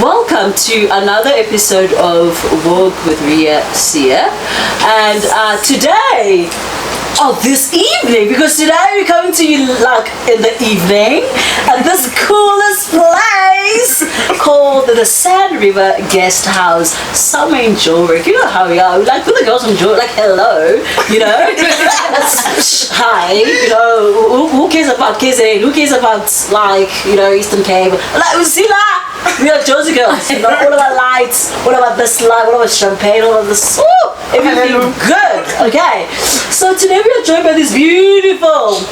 welcome to another episode of Walk with W.O.C.E. And today, this evening, because today we're coming to you like in the evening at this coolest place called the Sand River Guest House somewhere in Joburg. You know how we are, like with the girls from Joburg, like hello, you know. Hi, you know, who cares about KZN? Who cares about like, you know, Eastern Cape? Like we see that. We are Josie girls, you know, all about lights, all about this light, all about champagne, all about this, everything good, okay? So today we are joined by these beautiful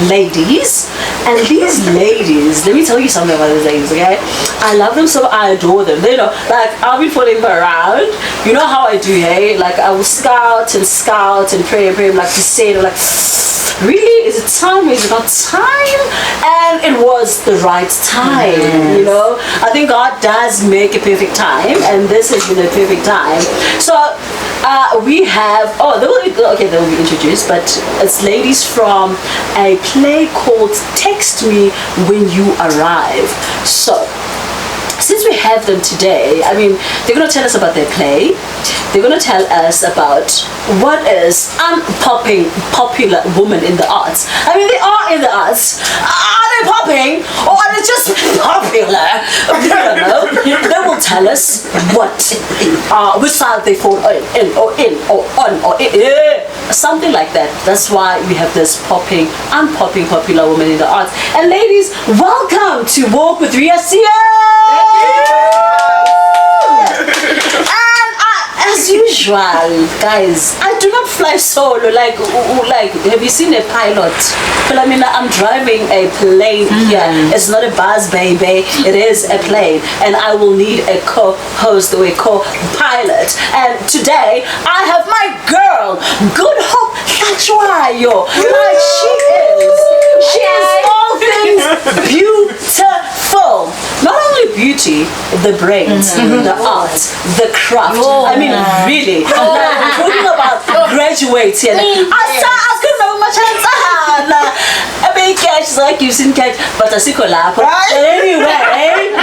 ladies, and these ladies, let me tell you something about these ladies, okay? I love them so I adore them. They know, like, I'll be following them around, you know how I do, hey? Like, I will scout and pray, like, to say, like, really, is it time, is it not time? And it was the right time, you know. I think God does make a perfect time, and this has been a perfect time. So we have, they will be introduced, but it's ladies from a play called Text Me When You Arrive. So since we have them today, I mean, they're going to tell us about their play. They're going to tell us about what is unpopping popular women in the arts. I mean, they are in the arts. Are they popping or are they just popular? We don't know. They will tell us which side they fall in or on or in. Something like that. That's why we have this unpopping popular women in the arts. And ladies, welcome to Walk with W.O.C.E. And as usual, guys, I do not fly solo. Like, have you seen a pilot? Well, I mean, I'm driving a plane here. It's not a bus, baby. It is a plane, and I will need a co-host or a co-pilot. And today, I have my girl, Good Hope Hlachwayo. Like she is all things beautiful. Not only beauty, the brains, the art, the craft. I mean, really. Like, we're talking about graduating. I couldn't remember my chance. I mean, catch like you've seen catch, but I see collab. Anyway,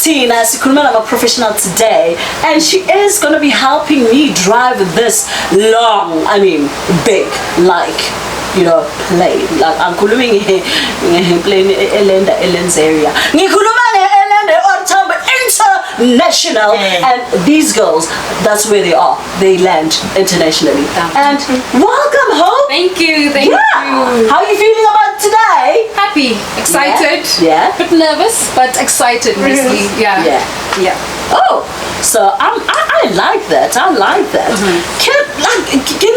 Tina, I'm a professional today, and she is going to be helping me drive this long, I mean, big, like, you know, plane. Like, I'm calling plane Ellen's area. International, and these girls, that's where they are. They land internationally. And welcome home. Thank you. How are you feeling about today? Happy, excited. Yeah. Bit nervous, but excited. Mostly. Yeah. Oh, so I like that. Can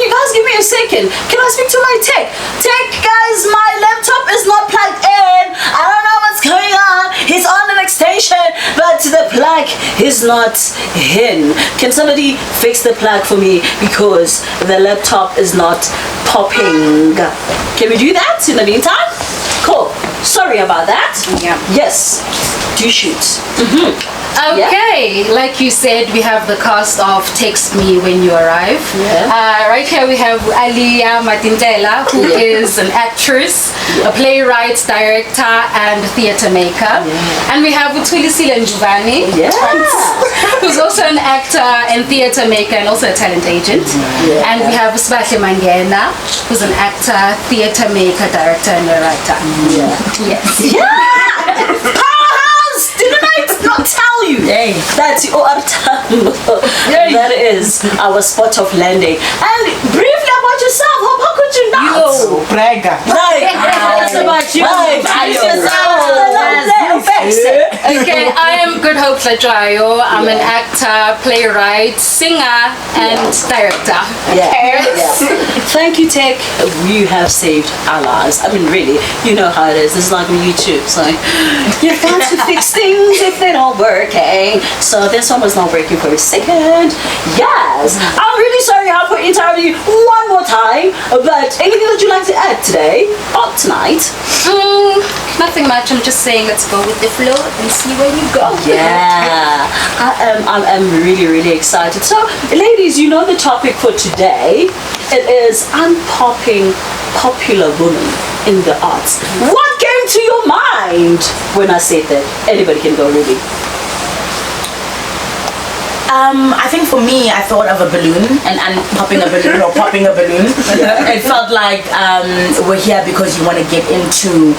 you guys give me a second? Can I speak to my tech? Guys, my laptop is not plugged in. I don't know what's going on. He's on an extension, but the plug is not in. Can somebody fix the plug for me, because the laptop is not popping? Can we do that in the meantime? Cool. Sorry about that. Yeah. Yes. Do shoot. Okay, like you said, we have the cast of Text Me When You Arrive. Right here we have Aaliyah Matintela, who is an actress, a playwright, director, and theatre maker. And we have Thuli Nduvane, who's also an actor and theatre maker and also a talent agent. And we have Sibahle Mangena, who's an actor, theatre maker, director, and a writer. Not tell you that you are that is our spot of landing. And briefly about yourself, how could you not? That's about you. Okay, I am Good Hope Hlachwayo. I'm an actor, playwright, singer, and director. Thank you, Tech. You have saved our lives. I mean, really, you know how it is. This is like on YouTube. So you have to fix things if they're not working. So this one was not working for a second. Yes. I'm really sorry I have to interrupt you one more time. But anything that you'd like to add today or tonight? Nothing much. I'm just saying let's go with the flow and see where you go. Yeah. I'm really excited. So, ladies, you know the topic for today. It is unpopping popular women in the arts. What came to your mind when I said that? Anybody can go, really. I think for me, I thought of a balloon and unpopping a balloon or popping a balloon. It felt like we're here because you want to get into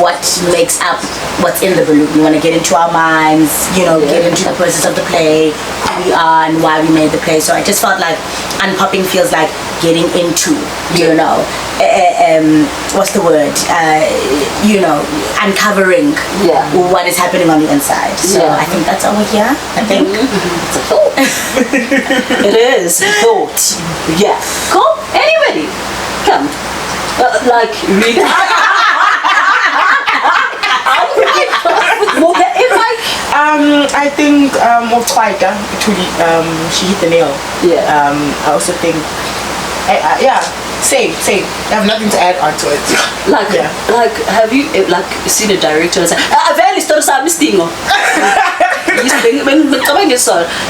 what makes up what's in the balloon. You want to get into our minds, get into the process of the play, who we are and why we made the play. So I just felt like unpopping feels like getting into, what's the word? Uncovering what is happening on the inside. So I think that's over here. I think it's a thought. It is a thought. Yeah. Cool. Anybody? Come. Really. I think quite she hit the nail. I also think same. I have nothing to add on to it. Have you seen a director and say, very story Stingo?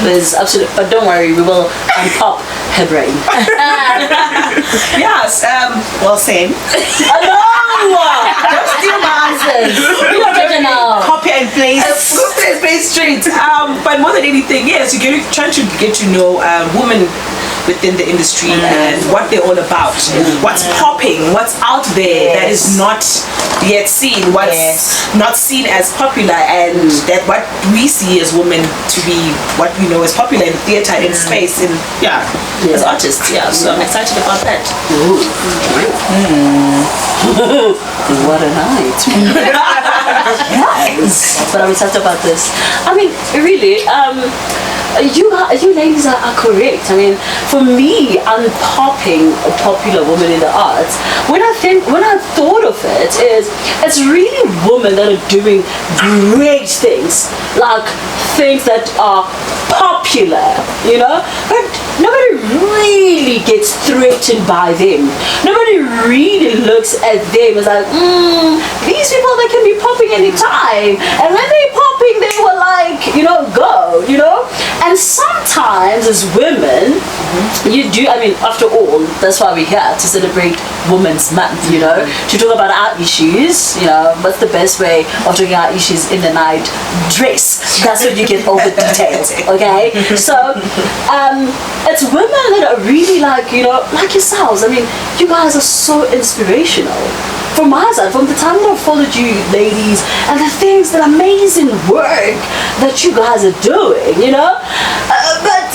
There's absolutely, but don't worry, we will unpop her brain. Yes, well, same. Don't steal my answers. You don't get now. Copy and paste straight. But more than anything, yes, you're trying to get to know women within the industry and what they're all about, what's popping, what's out there that is not yet seen, what's not seen as popular, and that what we see as women to be what we know as popular in theatre, in space, in as artists. So I'm excited about that. What a night. Yes. But I'm excited about this. I mean, really, you ladies are correct. I mean, for me, unpopping a popular woman in the arts, when I thought of it, it's really women that are doing great things, like things that are popular, but nobody really gets threatened by them. Nobody really looks at them as like, these people, they can be popping anytime, and when they're popping, they will go, and sometimes as women, after all, that's why we're here, to celebrate Women's Month, to talk about our issues, what's the best way of talking our issues in the night? Dress. That's when you get all the details, okay? So, it's women that are really like yourselves. I mean, you guys are so inspirational. From my side, from the time that I've followed you ladies and the things, that amazing work that you guys are doing, but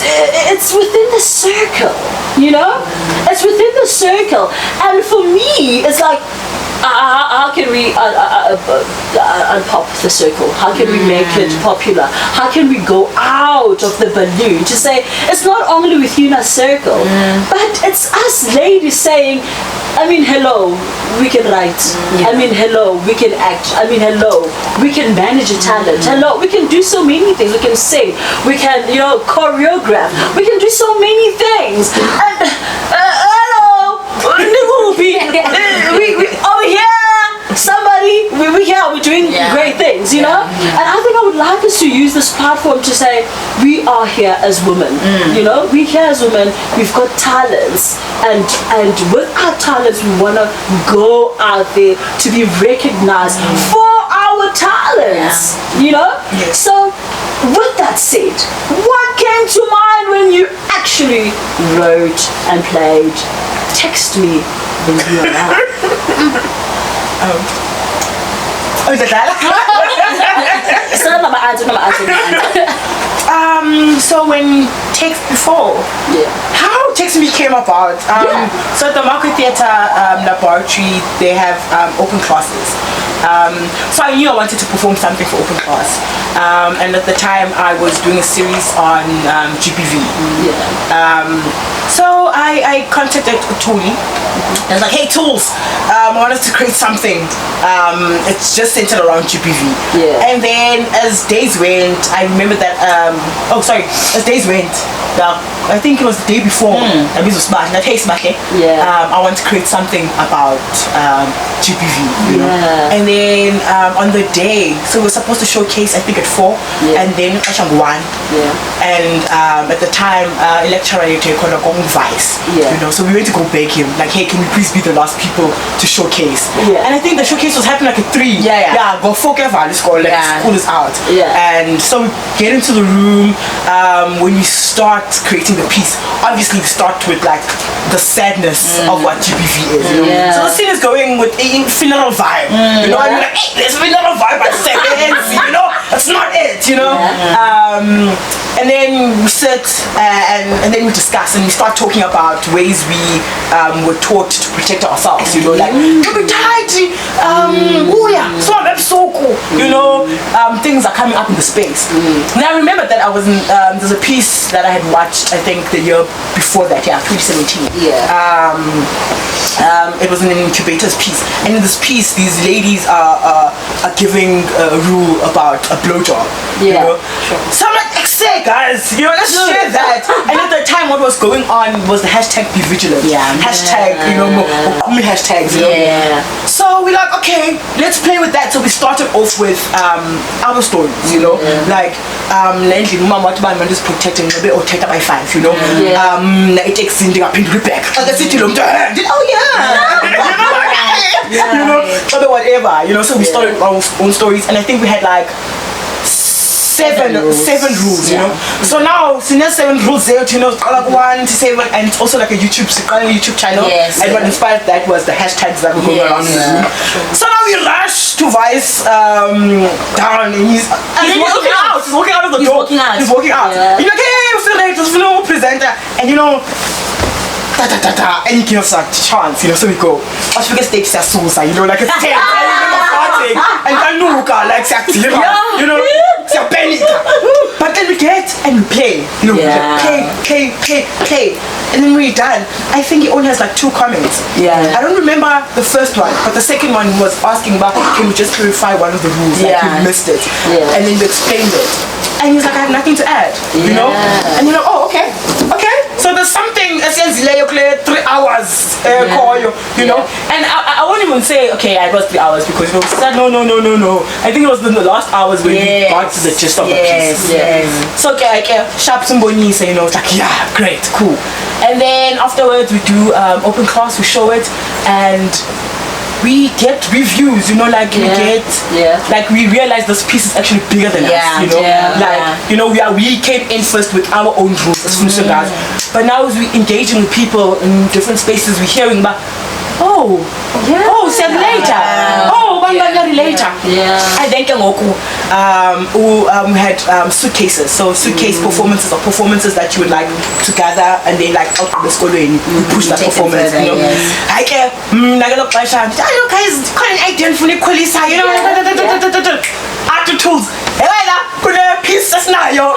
it's within the circle, it's within the circle, and for me, it's like, how can we unpop the circle? How can we make it popular? How can we go out of the balloon to say it's not only within a circle, but it's us ladies saying, hello, we can write. Hello, we can act. Hello, we can manage a talent. Hello, we can do so many things. We can sing. We can, choreograph. We can do so many things. And hello, we over here, somebody, we're here, we're doing great things, And I think I would like us to use this platform to say, we are here as women, we're here as women, we've got talents, and with our talents, we want to go out there to be recognized for our talents, Yes. So, with that said, what came to mind when you actually wrote and played Text Me When You Are Out? Is it that? So when Text Before, how Text Me came about? So at the Market Theatre Laboratory, they have open classes. So I knew I wanted to perform something for open class. And at the time, I was doing a series on GPV. So I contacted Thuli. I was like, hey, Tools, I wanted to create something. It's just centered around GPV. And then as days went, I remember that, as days went, I think it was the day before, I was Sibahle, hey Sibahle, I want to create something about GPV, And then on the day, so we were supposed to showcase, I think at 4, and then at 1. And at the time, lecturer called Vice, so we went to go beg him, like, hey, hey, can you please be the last people to showcase? Yeah. And I think the showcase was happening like at 3. Yeah. Go fuck ever, let's go, like school is out. Yeah. And so we get into the room. When we start creating the piece, obviously we start with like the sadness of what GPV is, you know. Yeah. So the scene is going with a funeral vibe, you know. I'm like, hey, there's a funeral vibe at 7, you know. That's not it, you know. And then we sit and then we discuss and we start talking about ways we were taught to protect ourselves, you know, like you know, things are coming up in the space. Now I remember that I was in, there's a piece that I had watched, I think the year before that, 2017. It was an incubator's piece, and in this piece these ladies are giving a rule about a blowjob, you know. So I'm like, say guys, you know, let's share that. And at the time what was going on was the hashtag be vigilant, hashtag, you know, hashtags, you know. So we're like, okay, let's play with that. So we started off with our stories, you know, like landing mama what man is protecting a bit or take by 5, you know. It takes in the back. You know, but whatever, you know. So we started our own stories, and I think we had like seven rules, you know. So now there's 7 rules there, you know, like 1 to 7, and it's also like a YouTube channel. And what inspired that was the hashtags that were going around in the room. So now we rush to Vice down, and he's walking out. He's walking out of the door. He's walking out. You're like, hey, I'm still late. There's no presenter, and you know. And he gives us a chance, you know, so we go. I should get stage suicide, you know, like a 10, and I know, like exactly, you know, it's a panic. But then we get and we play, you know, play, and then we're done. I think he only has like 2 comments. I don't remember the first one, but the second one was asking about, can we just clarify one of the rules, like we missed it, and then we explained it, and he's like, I have nothing to add, you know, and you're like, oh, okay. So there's something that says 3 hours, call you know, and I won't even say, okay, I was 3 hours, because you know, said no. I think it was in the last hours when we got to the gist of the piece. So okay, sharp symbonisa, you know, it's like, great, cool. And then afterwards we do open class, we show it, and we get reviews, you know, like we get, like we realize this piece is actually bigger than us, you know, like, you know, we came in first with our own rules as Funisha guys, but now as we engaging with people in different spaces, we're hearing about, said later, later. I think we had suitcases, so suitcase performances or performances that you would like to gather and then like out the school and push that performance, you know. I guys, can't identify for Nicolisa, you know, attitudes. Put a piece that's not your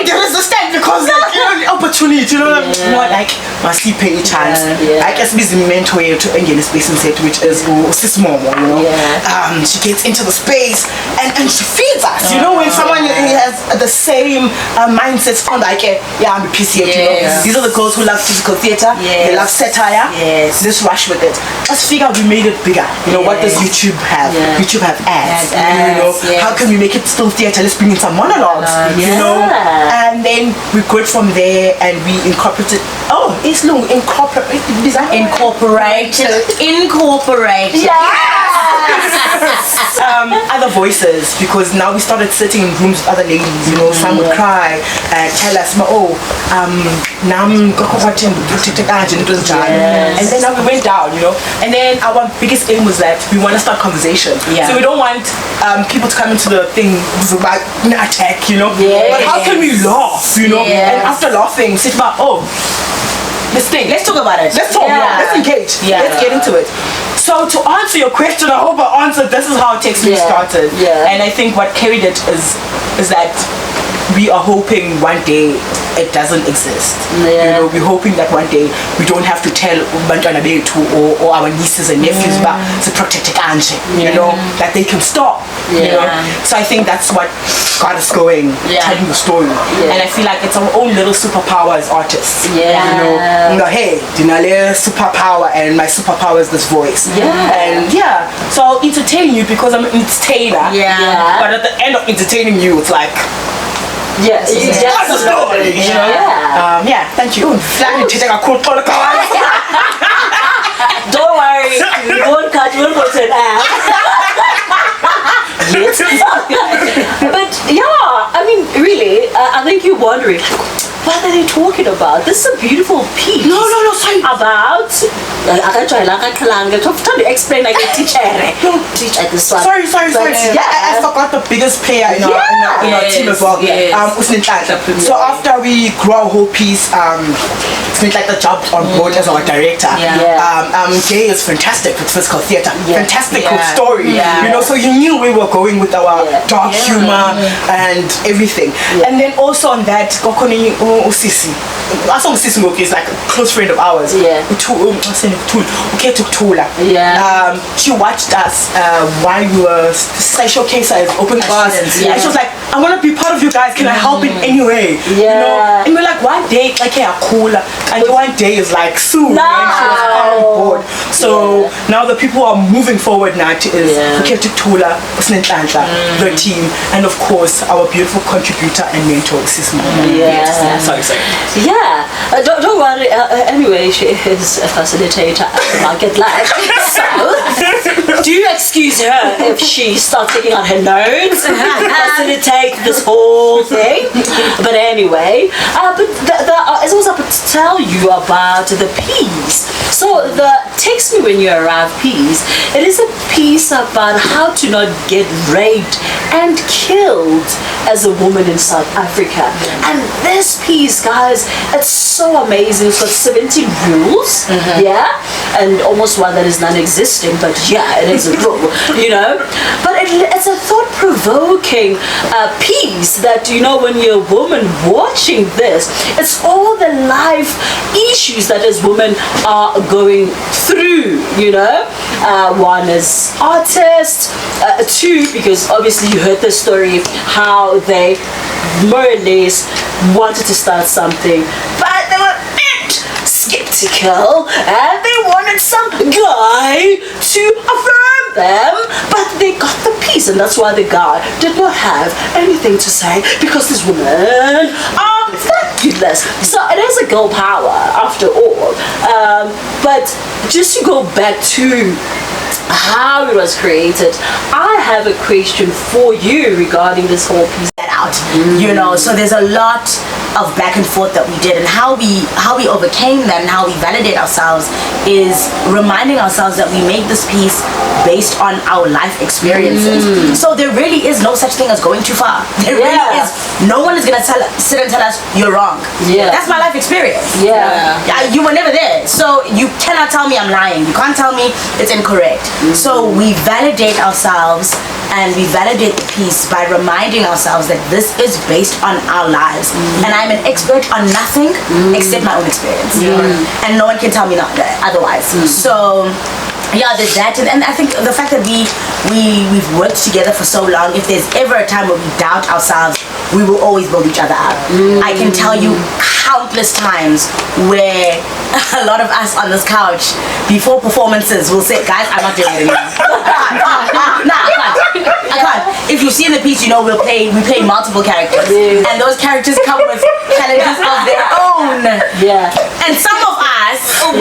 there is a stand because like, you know, the opportunity, you know, more like must he pay a chance. I guess busy mentor to engage the space and set, which is sis Momo, you know. She gets into the space and she feeds us, you know, when someone has the same mindset from like I'm a PCH, you know. These are the girls who love physical theater, they love satire, let's rush with it. Let's figure out we made it bigger. You know, what does YouTube have? YouTube have ads, you know, how can we make it still theater? Let's bring in some monologues, you know, and then we go from there and we incorporated. It's long incorporated. Other voices, because now we started sitting in rooms with other ladies, you know. Some would cry and tell us, and then now we went down, you know, and then our biggest aim was that we want to start conversation. So we don't want people to come into the thing about attack, you know, but how can we laugh, you know, and after laughing sit about, let's talk about it, let's talk, let's engage, let's get into it. So to answer your question, I hope I answered. This is how Text Me started, and I think what carried it is that we are hoping one day it doesn't exist. You know, we're hoping that one day we don't have to tell Bantwana Betu or our nieces and nephews about the protected Anje, you know, that they can stop. You know, so I think that's what got us going, telling the story. And I feel like it's our own little superpower as artists. You know, hey, Dinale superpower, and my superpower is this voice. And so I'll entertain you because I'm an entertainer. But at the end of entertaining you, it's like, Yeah, That's the story. You know? Yeah. Thank you. Flag to take a cool protocol. Don't worry, we won't cut, we won't put it out. Yes. But yeah, I mean, really, I think you're wondering, what are they talking about? This is a beautiful piece. No, sorry. About I'm trying to explain like a teacher. Teach at this one. Sorry. But, I forgot the biggest player in our team as well. Sinenhlanhla. So after we grew our whole piece, Sinenhlanhla jumped on board as our director. Jay is fantastic with physical theatre. Fantastic with story. You know, so you knew we were going with our dark humor and everything. And then also on that, Usisi. Usisi is like a close friend of ours. She watched us while we were showcase as open bars. And she was like, I want to be part of you guys. Can I help in any way? You know? And we're like, one day, like, cool. And one day is like soon. And she was on board. So now the people are moving forward now to Tula, Sinenhlanhla, the team, and of course our beautiful contributor and mentor, Sis Mama. Sorry. Yeah, don't worry. Anyway, she is a facilitator at the Market Life. So, do you excuse her if she starts taking out her notes and facilitate this whole thing? But anyway, it's also to tell you about the piece. So the Text Me When You Arrive piece, it is a piece about how to not get raped and killed as a woman in South Africa. And this piece, guys, it's so amazing. It's got 17 rules, and almost one that is non-existing, but it is a rule, you know. But it's a thought-provoking piece that, you know, when you're a woman watching this, it's all the life issues that as women are going through, you know. One is artists, two, because obviously you heard the story how they more or less wanted to start something, but they were skeptical and they wanted some guy to affirm them, but they got the piece, and that's why the guy did not have anything to say, because these women are fabulous. So it is a girl power after all. But just to go back to how it was created, I have a question for you regarding this whole piece. You know, so there's a lot of back and forth that we did, and how we overcame that and how we validate ourselves is reminding ourselves that we made this piece based on our life experiences. So there really is no such thing as going too far. There really is. No one is gonna sit and tell us you're wrong. That's my life experience. You were never there, so you cannot tell me I'm lying. You can't tell me it's incorrect. So we validate ourselves, and we validate the piece by reminding ourselves that this is based on our lives, and I'm an expert on nothing except my own experience, and no one can tell me otherwise. So there's that, and I think the fact that we've worked together for so long, if there's ever a time where we doubt ourselves, we will always build each other up. I can tell you countless times where a lot of us on this couch before performances will say, guys, I'm not doing it anymore. I can't. If you see in the piece, you know we play multiple characters, and those characters come with challenges of their own. And some of us, some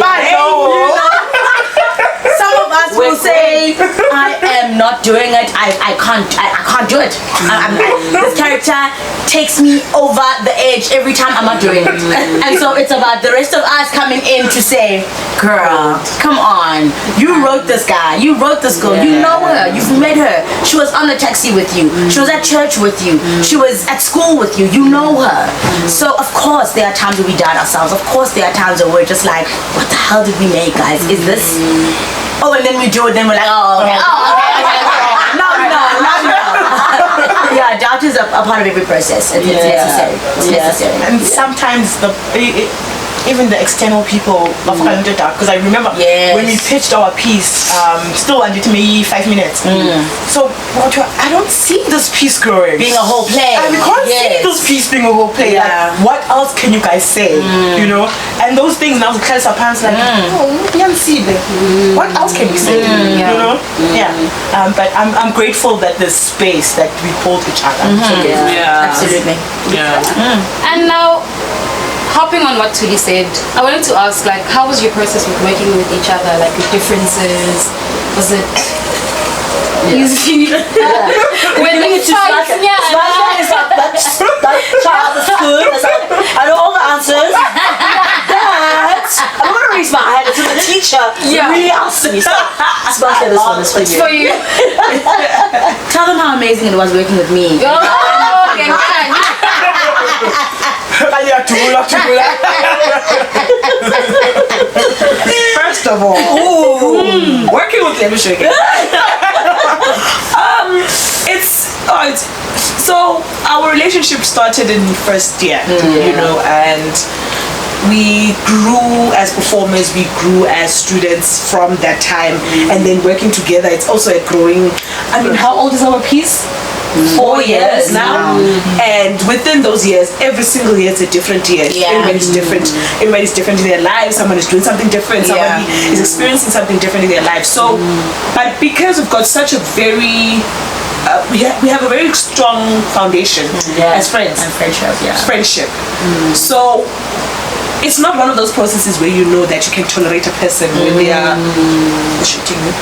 of us will say, I am not doing it. I can't do it. This character takes me over the edge every time. I'm not doing it. And so it's about the rest of us coming in to say, girl, come on. You wrote this guy. You wrote this girl. You know her. You've met her. She was on the taxi with you. She was at church with you. She was at school with you. You know her. So of course there are times where we doubt ourselves. Of course there are times where we're just like, what the hell did we make, guys? Is this? Oh, and then we do it, then we're like, okay. No. Doubt is a part of every process. It's necessary. It's necessary. And sometimes even the external people of because I remember when we pitched our piece, still under maybe 5 minutes. So I don't see this piece growing, being a whole play. We can't see this piece being a whole play. Like, what else can you guys say? You know, and those things now tell our parents like, you can't see them. What else can we say? You know, but I'm grateful that there's space that we hold each other. Absolutely. And now, hopping on what Thuli said, I wanted to ask, like, how was your process with working with each other? Like, with differences? Was it easy? When you fight, is like that child is good. It's like, I know all the answers. But I'm going to raise my hand to the teacher. Really asked me. So, Sibahle, this one is for you. Tell them how amazing it was working with me. First of all, working with them, it's so our relationship started in the first year, you know, and we grew as performers, we grew as students from that time, and then working together, it's also a growing. I mean, how old is our piece? 4 years now, and within those years, every single year it's a different year. Everybody's different. Everybody's different in their lives. Someone is doing something different. Somebody is experiencing something different in their life. So, but because we've got such a very we have a very strong foundation as friends and friendship. So it's not one of those processes where you know that you can tolerate a person when they are shooting you.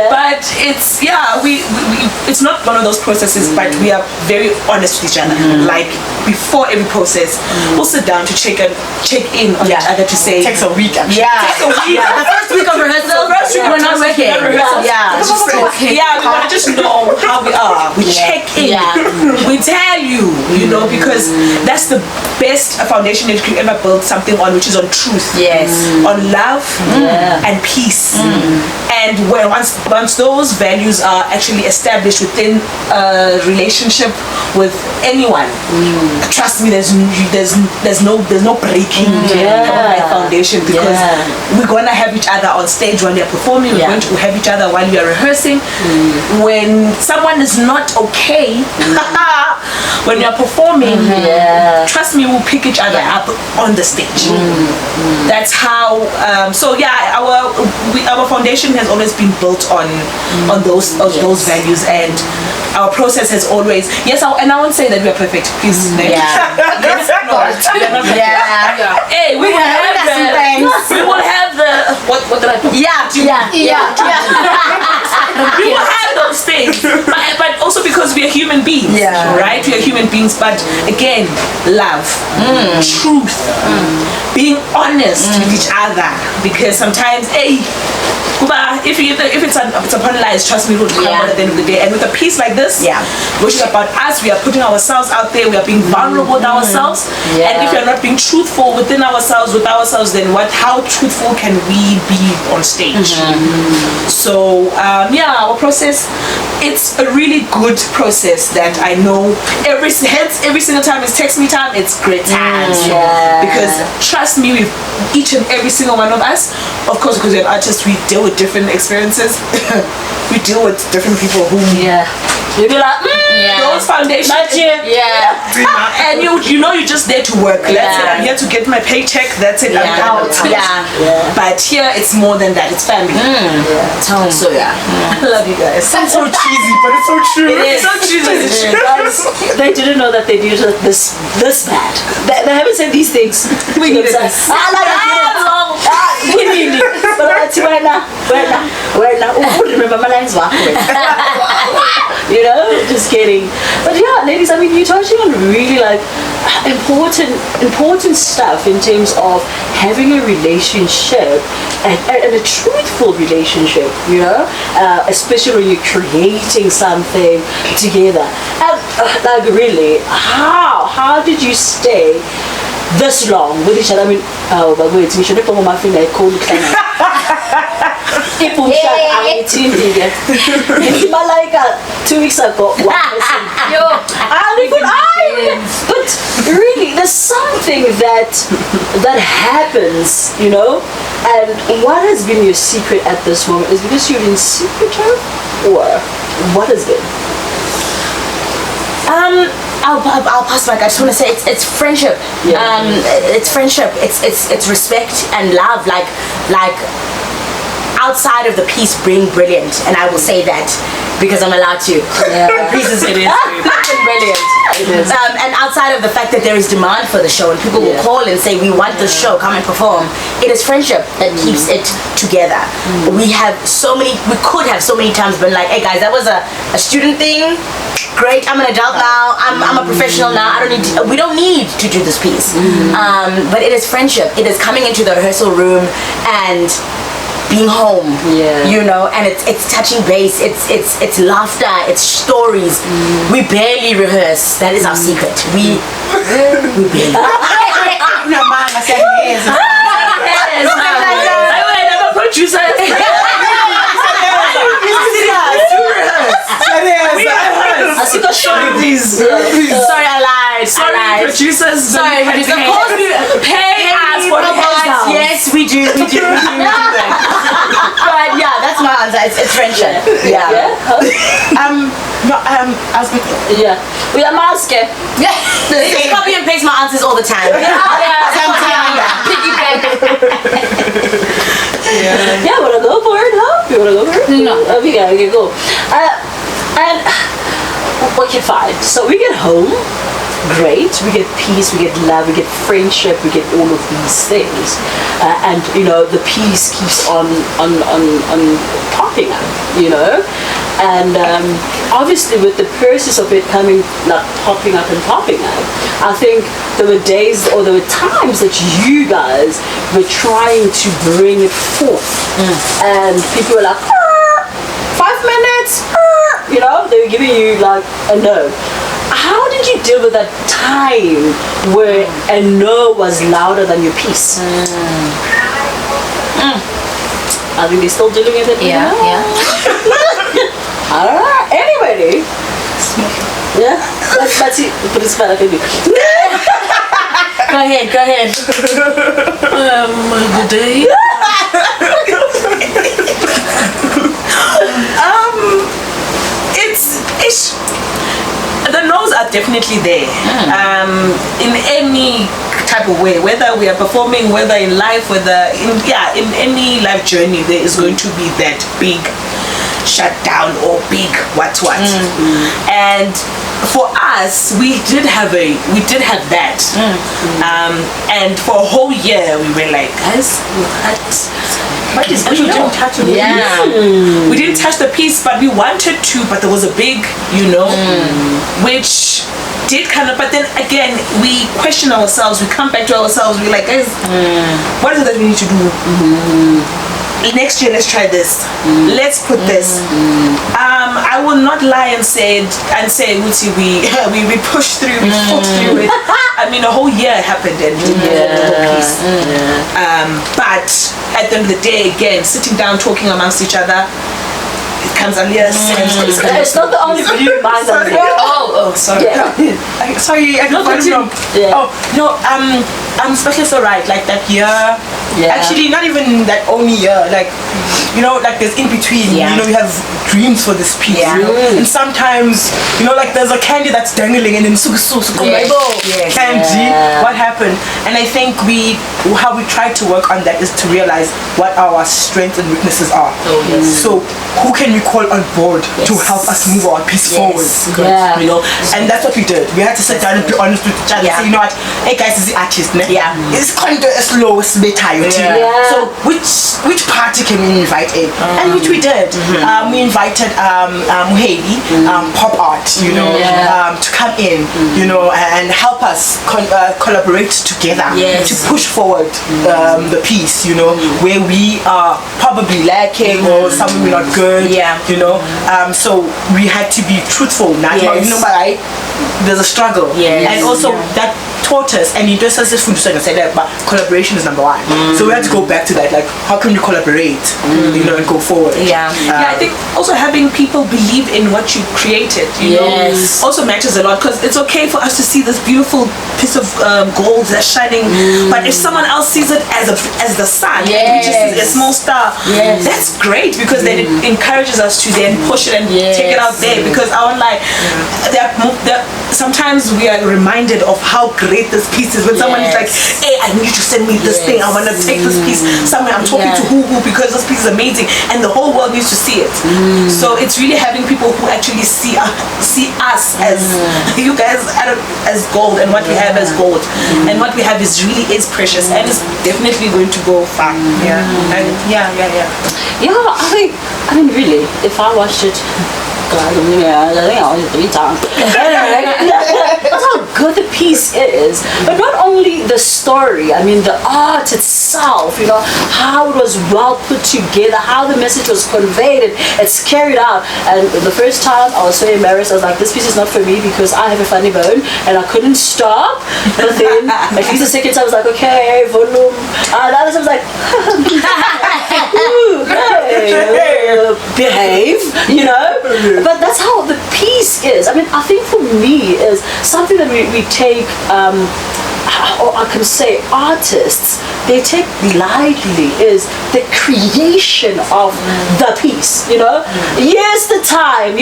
But it's it's not one of those processes, but we are very honest with each other. Like before every process, we'll sit down to check in on each other to say takes a week actually. Takes a week. The first week of rehearsal, we're not working. We want to just know how we are. We check in. We tell you, you know, because that's the best foundation that you can ever build something on, which is on truth, on love and peace. And when once those values are actually established within a relationship with anyone, trust me, there's no breaking of that foundation, because we're gonna have each other on stage when we are performing. We're going to have each other while we are rehearsing. When someone is not okay, when we are performing, trust me, we'll pick each other up on the stage. That's how. Our foundation has always been built on those values, and our process has always and I won't say that we are perfect, please. Hey, we will have the what did I do? We will have those things, but also because we are human beings, right? We are human beings, but again, love, truth, being honest with each other, because sometimes, if it's upon lies, trust me, it will come out at the end of the day. And with a piece like this, which is about us, we are putting ourselves out there, we are being vulnerable with ourselves, and if we are not being truthful within ourselves, with ourselves, then how truthful can we be on stage? So our process, it's a really good process that I know every single time it's text me time, it's great times. Because trust me, with each and every single one of us, of course, because we're artists, we deal with different experiences. We deal with different people who you'll be like, those foundations, and you're just there to work. That's it. I'm here to get my paycheck. That's it. I'm out. But here it's more than that. It's family. So I love you guys. Sounds so cheesy, but it's so true. It is so cheesy. They didn't know that they did this bad. They haven't said these things. We did this. Remember my lines back. You know, just kidding. But ladies, I mean, you're touching on really important stuff in terms of having a relationship and a truthful relationship, you know, especially when you're creating something together. And really, how did you stay this long with each other? I mean, but wait, we should have put my finger at cold. Malaika 2 weeks ago. But really, there's something that happens, you know. And what has been your secret at this moment? Is because you've been secretive, or what has been? I'll pass back. I just want to say it's friendship. Yeah. It's friendship. It's respect and love. Like outside of the piece, bring brilliant, and I will say that because I'm allowed to. Yeah. The piece is brilliant. It is. And outside of the fact that there is demand for the show and people will call and say we want this show, come and perform, it is friendship that keeps it together. We could have so many times been like, hey guys, that was a student thing. Great, I'm an adult now. I'm a professional now. We don't need to do this piece. But it is friendship. It is coming into the rehearsal room and being home, you know, and it's touching base, it's laughter, it's stories. We barely rehearse. That is our secret. We barely. Sorry, I lied. Sorry, producers. Sorry, producers. Of course, pay us for the podcast. Yes, we do. But yeah, that's my answer. It's friendship. Yeah. No, I was Yeah. We are masking. Yeah. They copy and paste my answers all the time. Yeah, wanna go for it, huh? You wanna go for it? No. Okay, go. And okay, fine. So we get home, great. We get peace, we get love, we get friendship, we get all of these things, and you know the peace keeps on popping up, you know, and obviously with the process of it coming like popping up, I think there were days or there were times that you guys were trying to bring it forth, and people were like, 5 minutes, you know, they were giving you like a no. How did you deal with that time where a no was louder than your piece? I think they're still dealing with it. Yeah. I don't know. Anybody? Yeah. But it's better than you. Go ahead. Good day. It's the no's are definitely there. In any type of way, whether we are performing, whether in life, whether in any life journey, there is going to be that big shutdown or big what. And for us, we did have that. And for a whole year we were like, guys, what is going on? We didn't touch the piece, but we wanted to, but there was a big, you know, which did kind of, but then again we question ourselves, we come back to ourselves, we're like, guys, what is it that we need to do? Next year, let's try this. Let's put this. I will not lie and say, Wuti, we pushed through, we fought through it. I mean, a whole year happened and didn't get the whole piece. But at the end of the day, again, sitting down, talking amongst each other, it comes Aaliyah sense. It's not the only blue mind on there. Oh, sorry. Yeah. Sorry, I don't know. Oh no, Sibahle so right. Like that year. Yeah. Actually, not even that only year. Like, you know, like there's in between. Yeah. You know, we have dreams for this piece. Yeah. You know? And sometimes, you know, like there's a candy that's dangling, and then candy. What happened? And I think how we try to work on that is to realize what our strengths and weaknesses are. So who can we call on board to help us move our piece forward? Yeah. You know, and that's what we did. We had to sit down and be honest with each other. Say, you know what? Hey guys, is the artist, ne? Yeah. It's kind of slow, it's better. So which party can we invite in? And which we did. We invited Muheli, pop art, you know, to come in, you know, and help us collaborate together to push forward the piece, you know, where we are probably lacking or somewhere we're not good, you know. So we had to be truthful. Now, you know, but there's a struggle, and also that taught us, and it just says this food said that, but collaboration is number one. So we had to go back to that, like how can you collaborate, you know, and go forward. Yeah. I think also having people believe in what you created, you know, also matters a lot, because it's okay for us to see this beautiful piece of gold that's shining, but if someone else sees it as the sun, and we just see a small star, that's great, because then it encourages us to then push it and take it out there, because I would like sometimes we are reminded of how great this piece is when someone is like, hey, I need you to send me this thing, I want to take this piece somewhere, I'm talking to who because this piece is amazing and the whole world needs to see it. So it's really having people who actually see us as you guys as gold, and what we have as gold, and what we have is precious, and it's definitely going to go far. I mean really, if I watched it, I think I was 3 times. That's how good the piece is. But not only the story, I mean the art itself, you know, how it was well put together, how the message was conveyed, and it's carried out. And the first time I was so embarrassed, I was like, this piece is not for me because I have a funny bone and I couldn't stop. But then at least the second time I was like, okay, volume. The other time I was like, behave, you know. But that's how the piece is. I mean, I think for me is something that we take, or I can say artists, they take lightly, is the creation of the piece, you know. Yes, the time,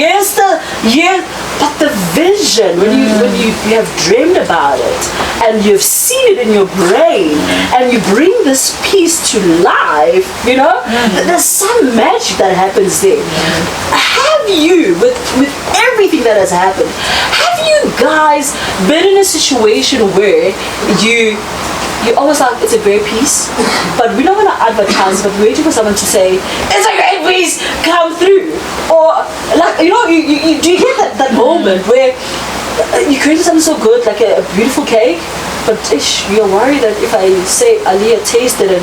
but the vision, when you have dreamed about it and you've seen it in your brain and you bring this piece to life, you know, there's some magic that happens there. Have you, with everything that has happened, have you guys been in a situation where you almost like it's a great piece, but we don't want to advertise, but we're waiting for someone to say it's a great piece, come through, or like, you know, you do you get that moment where you created something so good, like a beautiful cake, but you're worried that if I say Aaliyah tasted and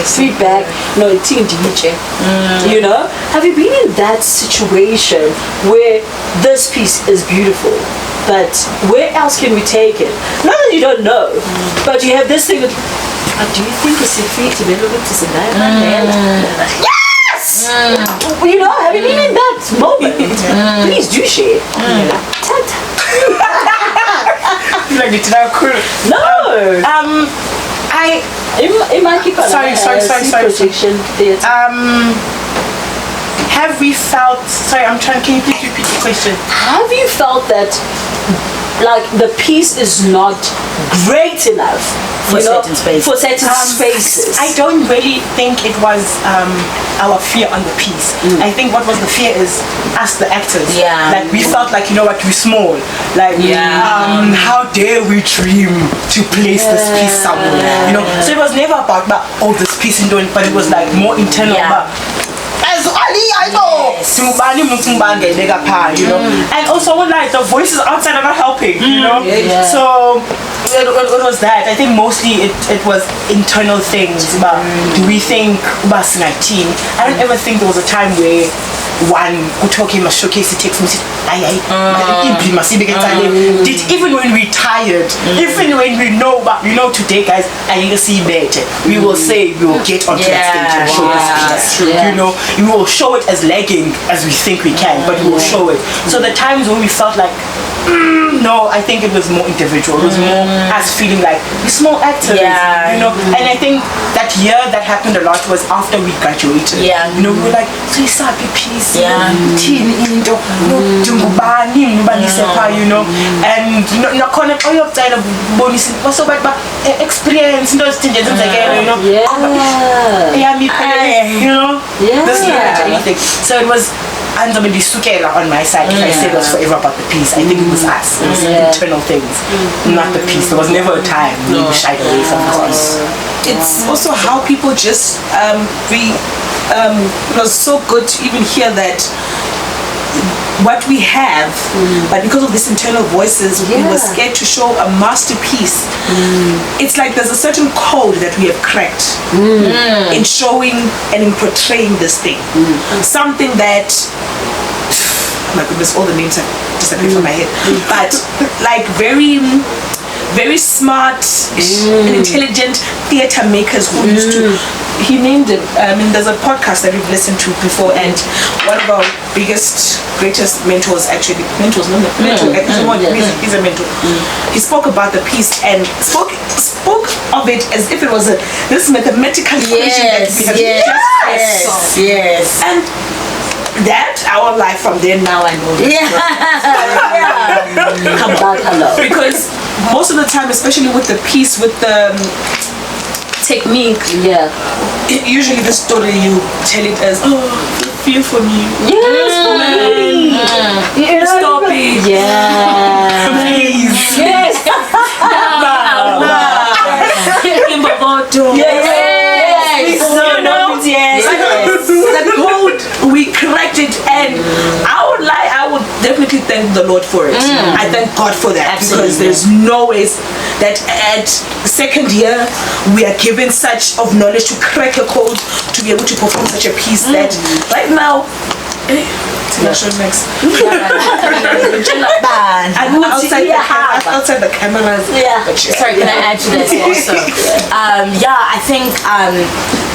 feedback, no, it's in DJ. You know, have you been in that situation where this piece is beautiful, but where else can we take it? Not that you don't know, but you have this thing with, do you think it's free to be able to Sinenhlanhla? Yes! You know, have you been in that moment? Please do share. Like it's not cool. No. It might keep on. Sorry. Have we felt? Sorry, can you please repeat the question? Have you felt that, like, the piece is not great enough for certain spaces? For certain spaces. I don't really think it was our fear on the piece. I think what was the fear is us, the actors. Like we felt like, you know what, we're small. Like how dare we dream to place this piece somewhere? You know. So it was never about this piece and doing, but it was like more internal. As Ali, I know. You know. And also like the voices outside are not helping, you know. So it was that. I think mostly it was internal things. But do we think about team? I don't ever think there was a time where one who talking must showcase the text message. Did even when we tired, even when we know, but you know today guys, I need to see better. We will say we will get onto that stage and show this piece. You know, we will show it as lagging as we think we can, but we will show it. So the times when we felt like no, I think it was more individual. It was more us feeling like we're small actors, you know. And I think that year that happened a lot was after we graduated. You know, we were like, so you saw a piece, you know, you know, and you know, not calling all your time of bonus. What's so bad, but experience, those things, you know, you know, this anything. So it was. And on my side, if I said it was forever about the piece, I think it was us. It was internal things, not the piece. There was never a time we shied away from the piece. It's also how people just it was so good to even hear that what we have, but because of these internal voices, we were scared to show a masterpiece. It's like there's a certain code that we have cracked in showing and in portraying this thing. Something that, oh my goodness, all the names have disappeared from my head, but like very very smart and intelligent theater makers who used to. He named it. I mean, there's a podcast that we've listened to before, and one of our biggest, greatest mentors, actually, he's a mentor. He spoke about the piece and spoke of it as if it was this mathematical equation that we have just yes. And that our life from there now I know. Because most of the time, especially with the piece, with the technique, usually the story you tell it as, oh, feel for me, stop it, please, that code we cracked it, and I would definitely thank the Lord for it. I thank God for that. Absolutely. Because there's no ways that at second year we are given such of knowledge to crack a code to be able to perform such a piece that right now outside the cameras. Sorry, can I add to this also? I think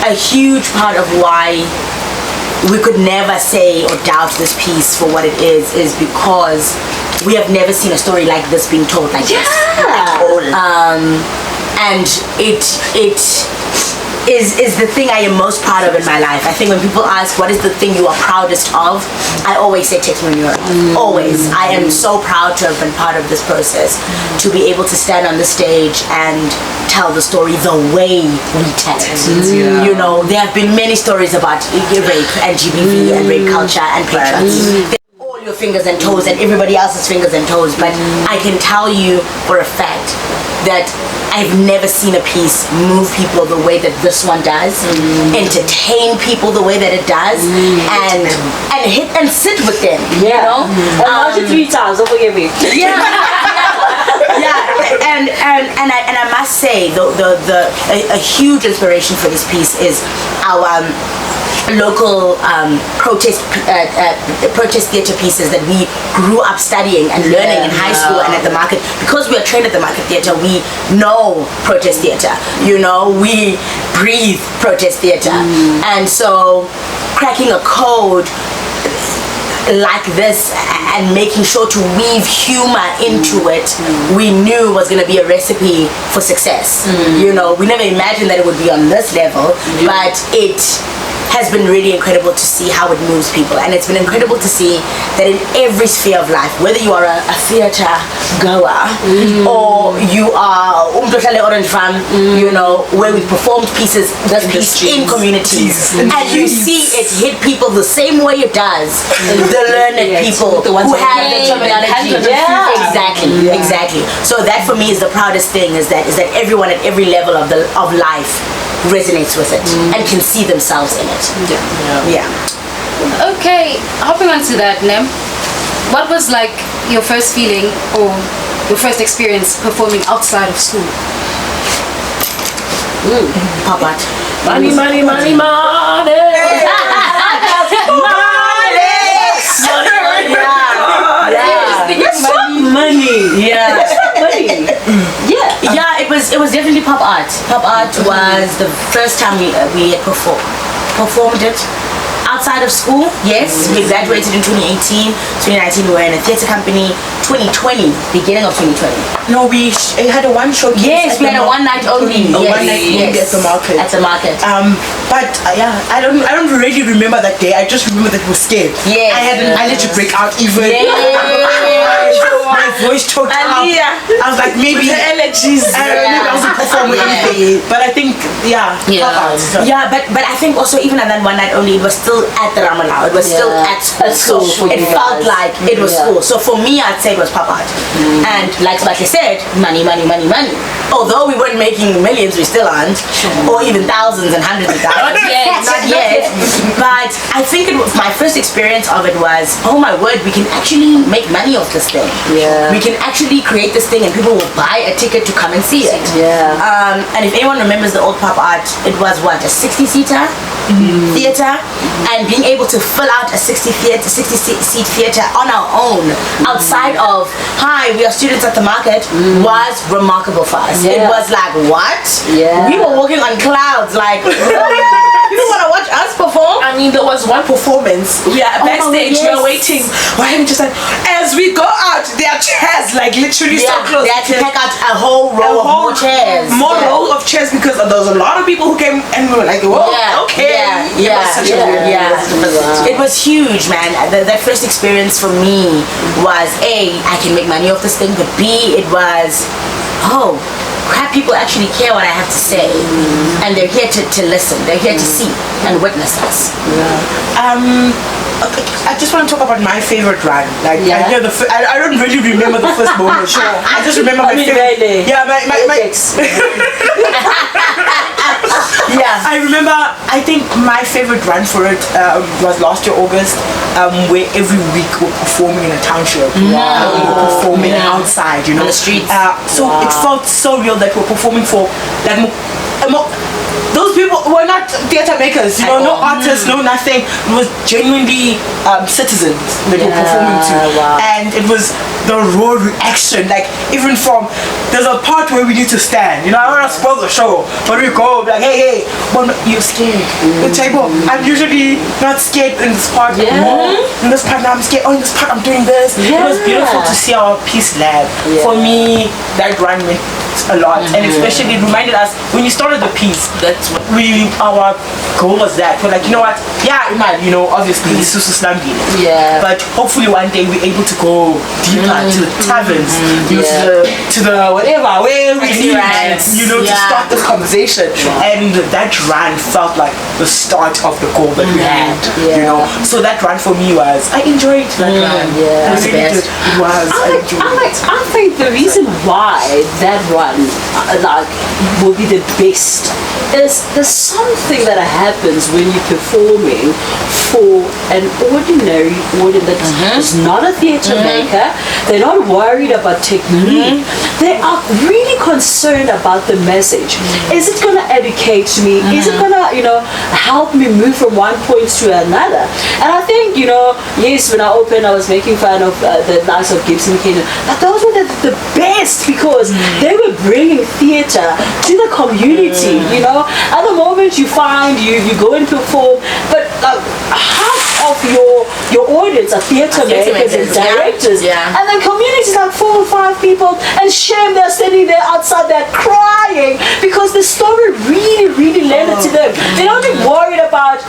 a huge part of why we could never say or doubt this piece for what it is because we have never seen a story like this being told like this at all. And it is the thing I am most proud of in my life. I think when people ask what is the thing you are proudest of, I always say Takes Me When You're Alive. Always. I am so proud to have been part of this process, to be able to stand on the stage and tell the story the way we tell it. You know, there have been many stories about rape and GBV and rape culture and patriarchy. All your fingers and toes and everybody else's fingers and toes, but I can tell you for a fact that I've never seen a piece move people the way that this one does, entertain people the way that it does, and hit and sit with them. You know, and watch it 3 times. Don't forgive me. And I must say, a huge inspiration for this piece is our local protest theatre pieces that we grew up studying and learning in high school and at the market. Because we are trained at the market theatre, we know protest theatre. You know, we breathe protest theatre. And so cracking a code like this and making sure to weave humor into it, we knew was going to be a recipe for success. You know, we never imagined that it would be on this level, but it has been really incredible to see how it moves people, and it's been incredible to see that in every sphere of life, whether you are a theatre goer or you are Orange Farm, you know, where we performed pieces, this piece in communities, and you see it hit people the same way it does the learned people who have the terminology. Exactly. So that for me is the proudest thing, is that everyone at every level of life resonates with it and can see themselves in it. Okay, hopping on to that, Nem, what was like your first feeling or your first experience performing outside of school? Pop art. Money. It was definitely pop art. Pop art was the first time we had performed it outside of school. Yes, we graduated in 2018. 2019 we were in a theatre company. 2020, beginning of 2020. No, we had a one show. Yes, we had a one night only. One night only at the market. At the market. But I don't really remember that day. I just remember that we were scared. Yes. I had an allergy breakout even. My voice choked out. I was like, maybe the allergies. Maybe I wasn't performing anything. But I think, but I think also even at that one night only, it was still at the Ramalao. It was still at school. It felt like it was school. So for me, I'd say it was pop art. And like Sibahle said, money. Although we weren't making millions, we still aren't. Or even thousands and hundreds of thousands. Not yet. But I think my first experience of it was, oh my word, we can actually make money off this thing. We can actually create this thing and people will buy a ticket to come and see it. And if anyone remembers the old pop art, it was what, a 60-seater? theatre, and being able to fill out a 60-seat theatre on our own, outside of, hi, we are students at the market, was remarkable for us. It was like, what? We were walking on clouds, like, you want to watch us perform? I mean, there was one performance. We are backstage. We are waiting. We're having just like, as we go out, there are chairs like literally so close. They had to pack out a whole row of more chairs. More row of chairs because there was a lot of people who came and we were like, whoa, okay. It was such a weird It was huge, man. That first experience for me was A, I can make money off this thing, but B, it was, oh, crap, people actually care what I have to say, and they're here to listen, they're here to see and witness us. I just want to talk about my favorite run. Like, I know I don't really remember the first moment. I just remember my favorite. Really? Yeah, my I remember, I think my favorite run for it was last year, August, where every week we're performing in a township. We're performing outside, you know. On the streets. So it felt so real that we're performing for like those people were not theatre makers, you know, no artists, no nothing. It was genuinely citizens that we're performing to. And it was the raw reaction, like even from, there's a part where we need to stand, you know, I don't want to spoil the show, but we go like, hey, well, you're scared. The table, I'm usually not scared in this part, in this part now I'm scared, oh in this part I'm doing this. It was beautiful to see our peace lab. For me, that run meant a lot, and especially it reminded us when you started the piece, that's what our goal was, that we're like, you know what, you know, obviously this is Islambi, but hopefully one day we're able to go deeper to the taverns, you know, to the whatever, where we need, you know, to start this conversation. And that run felt like the start of the goal that we had, you know. So that run for me was, I enjoyed that run. I really did. It was. I think the reason why that one will be the best is there's something that happens when you're performing for an ordinary audience that is not a theatre maker. They're not worried about technique. They are really concerned about the message. Is it going to educate me? Is it going to, you know, help me move from one point to another? And I think, you know, yes, when I opened, I was making fun of the likes of Gibson Kingdom, but those were the best because they were bringing theatre to the community, you know. At the moment you find you go and perform, but half of your audience are theatre makers and directors, and then communities like 4 or 5 people, and shame they're standing there outside, they're crying because the story really landed to them. They're not even worried about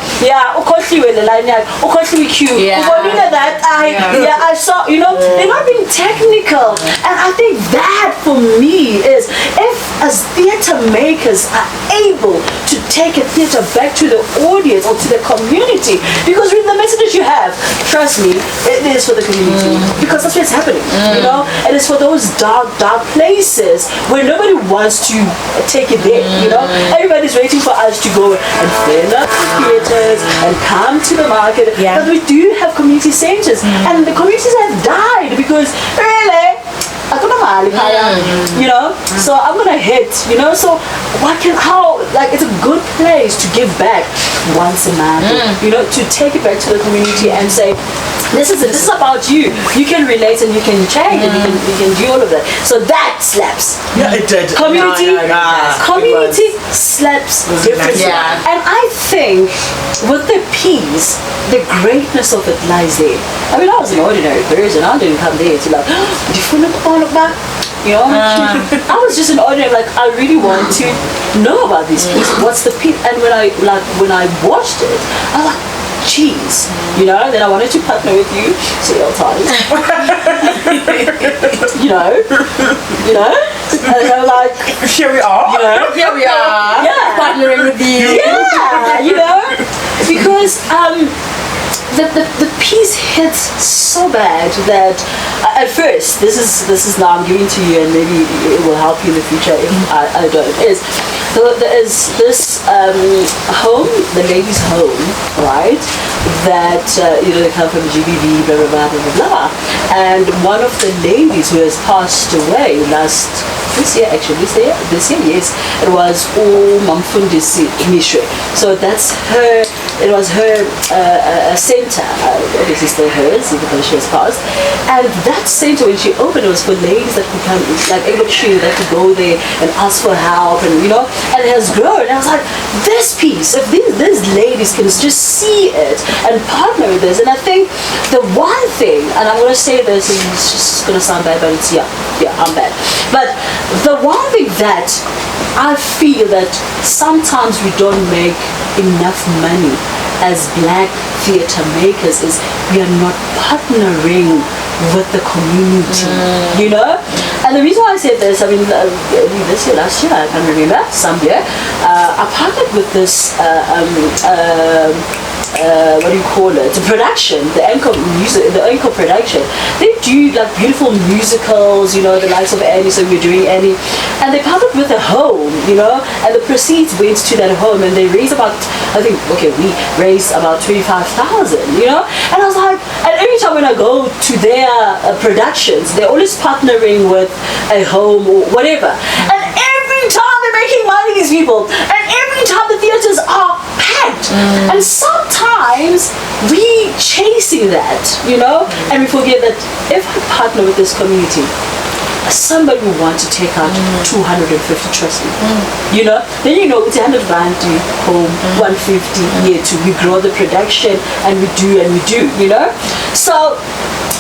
I saw, you know, they're not being technical. And I think that for me is, if as theatre makers are able to take a theatre back to the audience or to the community, because with the messages you have, trust me, it is for the community, because that's what's happening, you know. And it's for those dark places where nobody wants to take it there, you know. Everybody's waiting for us to go and fill up the theatres and come to the market, but we do have community centres, and the communities have died because really you know, so I'm gonna hit, you know. So it's a good place to give back once a month, you know, to take it back to the community and say, this is about you. You can relate and you can change and you can do all of that. So that slaps. Yeah, it did. Community slaps differently. And I think with the piece, the greatness of it lies there. I mean, I was an ordinary person. I didn't come there to like, do you feel all of that? You know, I was just an ordinary, like, I really want to know about this piece. What's the piece? And when I watched it, I was like, jeez, you know. Then I wanted to partner with you several times. you know, and I'm like, here we are. You know, Here we are. Yeah, partnering with you. Yeah, you know, because the piece hits so bad that at first, this is now I'm giving to you, and maybe it will help you in the future if I don't. There is this home, the ladies' home, right? That they come from GBV, blah blah blah blah blah blah. And one of the ladies who has passed away this year, yes, it was Mamfundisi Mishwe. So that's her. It was her center. Obviously still hers, even though she has passed. And that center, when she opened, it was for ladies that could come, like English, that could go there and ask for help, and and it has grown. And I was like, this piece, if these ladies can just see it and partner with this. And I think the one thing, and I'm gonna say this, and it's just gonna sound bad, but it's I'm bad. But the one thing that I feel that sometimes we don't make enough money as black theatre makers is we are not partnering with the community, And the reason why I say this, I mean, this year, last year, I can't remember, some year, I partnered with this what do you call it? The production, the Anchor production. They do like beautiful musicals, the likes of Annie. So we're doing Annie, and they partnered with a home, and the proceeds went to that home, and they raised about, we raised about 25,000, And I was like, and every time when I go to their productions, they're always partnering with a home or whatever, and every time they're making money, these people, and every time the theaters are packed, and sometimes we chasing that, and we forget that if I partner with this community, somebody will want to take out 250, trust me, then it's 100 rand to home, 150 here to we grow the production, and we do, so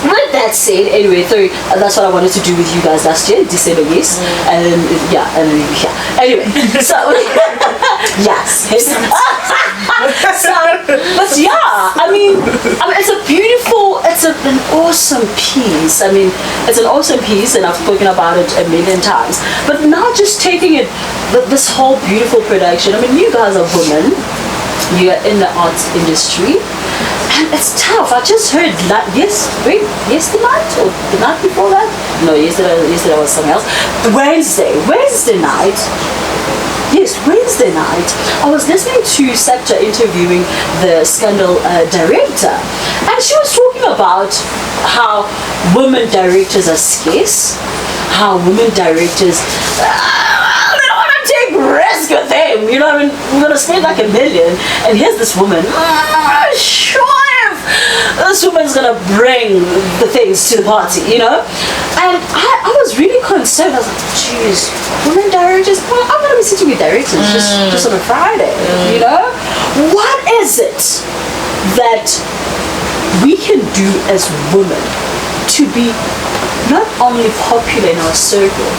with that said, anyway, that's what I wanted to do with you guys last year, December, yes, and anyway, so yes, but I mean, it's a beautiful, it's an awesome piece. I mean, it's an awesome piece, and I've spoken about it a million times. But now just taking it, this whole beautiful production. I mean, you guys are women. You are in the arts industry, and it's tough. I just heard yesterday night or the night before that. No, yesterday was something else. Wednesday night. Yes, Wednesday night, I was listening to Sector interviewing the Scandal director, and she was talking about how women directors are scarce, how women directors, they don't want to take risk with them, I mean, we're going to spend like $1 million, and here's this woman, this woman's gonna bring the things to the party, and I was really concerned. I was like, geez, women directors, well, I'm gonna be sitting with directors just on a Friday, what is it that we can do as women to be not only popular in our circle,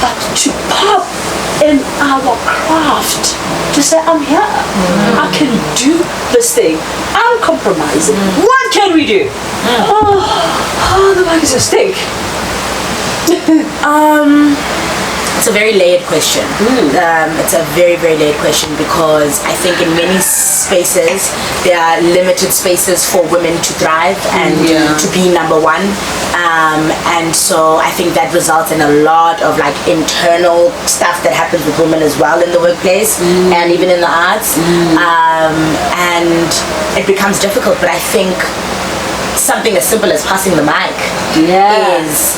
but to pop in our craft, to say, I'm here, I can do this thing, I'm compromising, what can we do? The mic is a stink. It's a very layered question. It's a very, very layered question, because I think in many spaces there are limited spaces for women to thrive and to be number one. And so I think that results in a lot of like internal stuff that happens with women as well in the workplace and even in the arts. And it becomes difficult, but I think something as simple as passing the mic is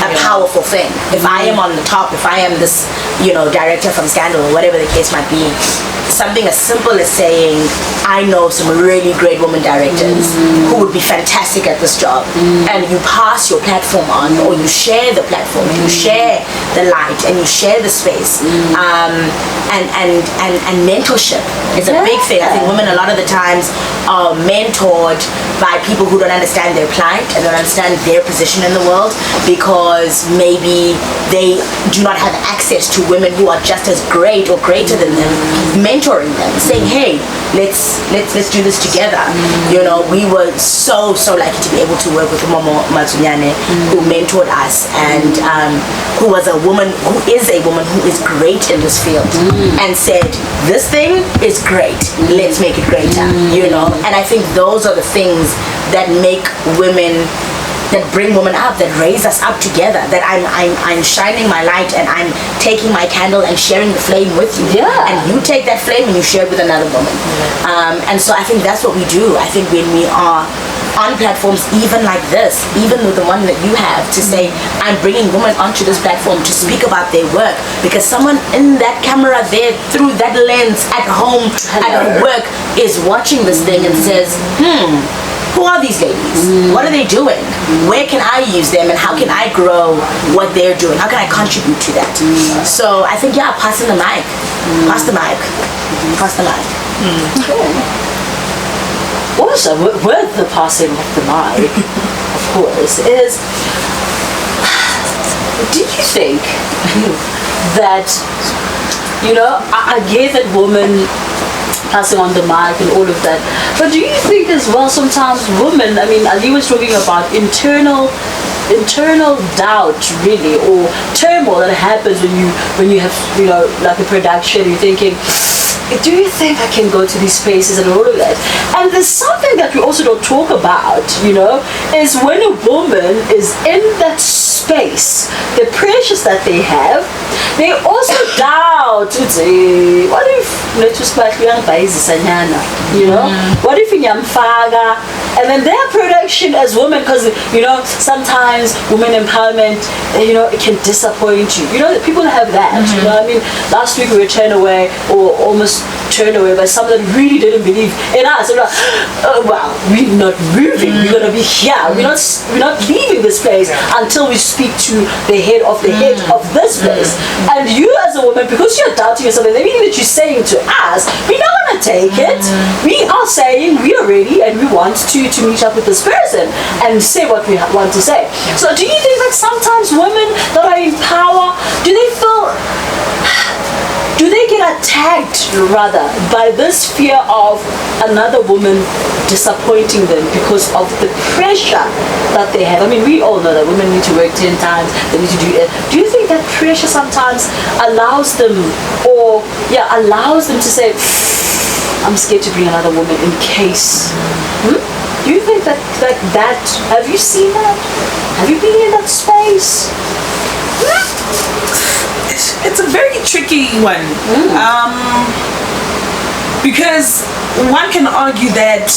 a powerful thing. If I am on the top, if I am this, director from Scandal or whatever the case might be, something as simple as saying, I know some really great women directors who would be fantastic at this job, and you pass your platform on, or you share the platform, and you share the light, and you share the space, and mentorship is a big thing. I think women a lot of the times are mentored by people who don't understand their plight and don't understand their position in the world, because maybe they do not have access to women who are just as great or greater than them, mentoring them, saying, hey, let's do this together. You know, we were so lucky to be able to work with MoMo Matsunyane, who mentored us, and who is a woman who is great in this field, and said, this thing is great, let's make it greater. You know, and I think those are the things that make women, that bring women up, that raise us up together, that I'm shining my light and I'm taking my candle and sharing the flame with you. And you take that flame and you share it with another woman. And so I think that's what we do. I think when we are on platforms even like this, even with the one that you have, to say, I'm bringing women onto this platform to speak about their work, because someone in that camera there, through that lens, at home, at work, is watching this thing and says, who are these ladies? What are they doing? Where can I use them, and how can I grow what they're doing? How can I contribute to that? So I think, passing the mic. Pass the mic. Pass the mic. Also, with the passing of the mic, of course, is, do you think that, you know, I get that women passing on the mic and all of that, but do you think as well sometimes women, I mean, Ali was talking about internal doubt, really, or turmoil that happens when you have, you know, like a production, you're thinking, do you think I can go to these spaces and all of that? And there's something that we also don't talk about, you know, is when a woman is in that space, the pressures that they have, they also doubt, what if you know, what if inyamfaga? And then their production as women, because, you know, sometimes women empowerment, you know, it can disappoint you. You know, people have that. You know, I mean, last week we were turned away, or almost turned away by someone that really didn't believe in us. We're like, oh, wow, we're not moving. We're gonna be here. We're not leaving this place until we speak to the head of this place. And you as a woman, because you're doubting yourself, and everything that you're saying to us, we're not gonna take it. We are saying we are ready and we want to meet up with this person and say what we want to say. So do you think that sometimes women that are in power, do they get attacked rather by this fear of another woman disappointing them because of the pressure that they have? I mean, we all know that women need to work 10 times, they need to do it. Do you think that pressure sometimes allows them to say, I'm scared to bring another woman in case? Do you think that have you seen that? Have you been in that space? It's a very tricky one. Because one can argue that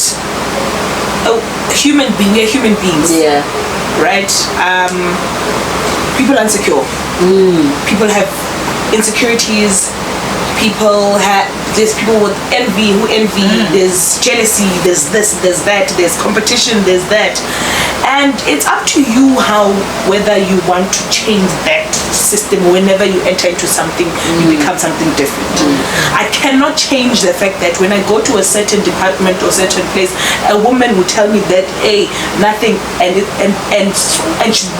human beings. Right? People are insecure. People have insecurities. There's people with envy who envy, there's jealousy, there's this, there's that, there's competition, there's that. And it's up to you whether you want to change that system. Whenever you enter into something, you become something different. I cannot change the fact that when I go to a certain department or certain place, a woman will tell me that, hey, nothing, and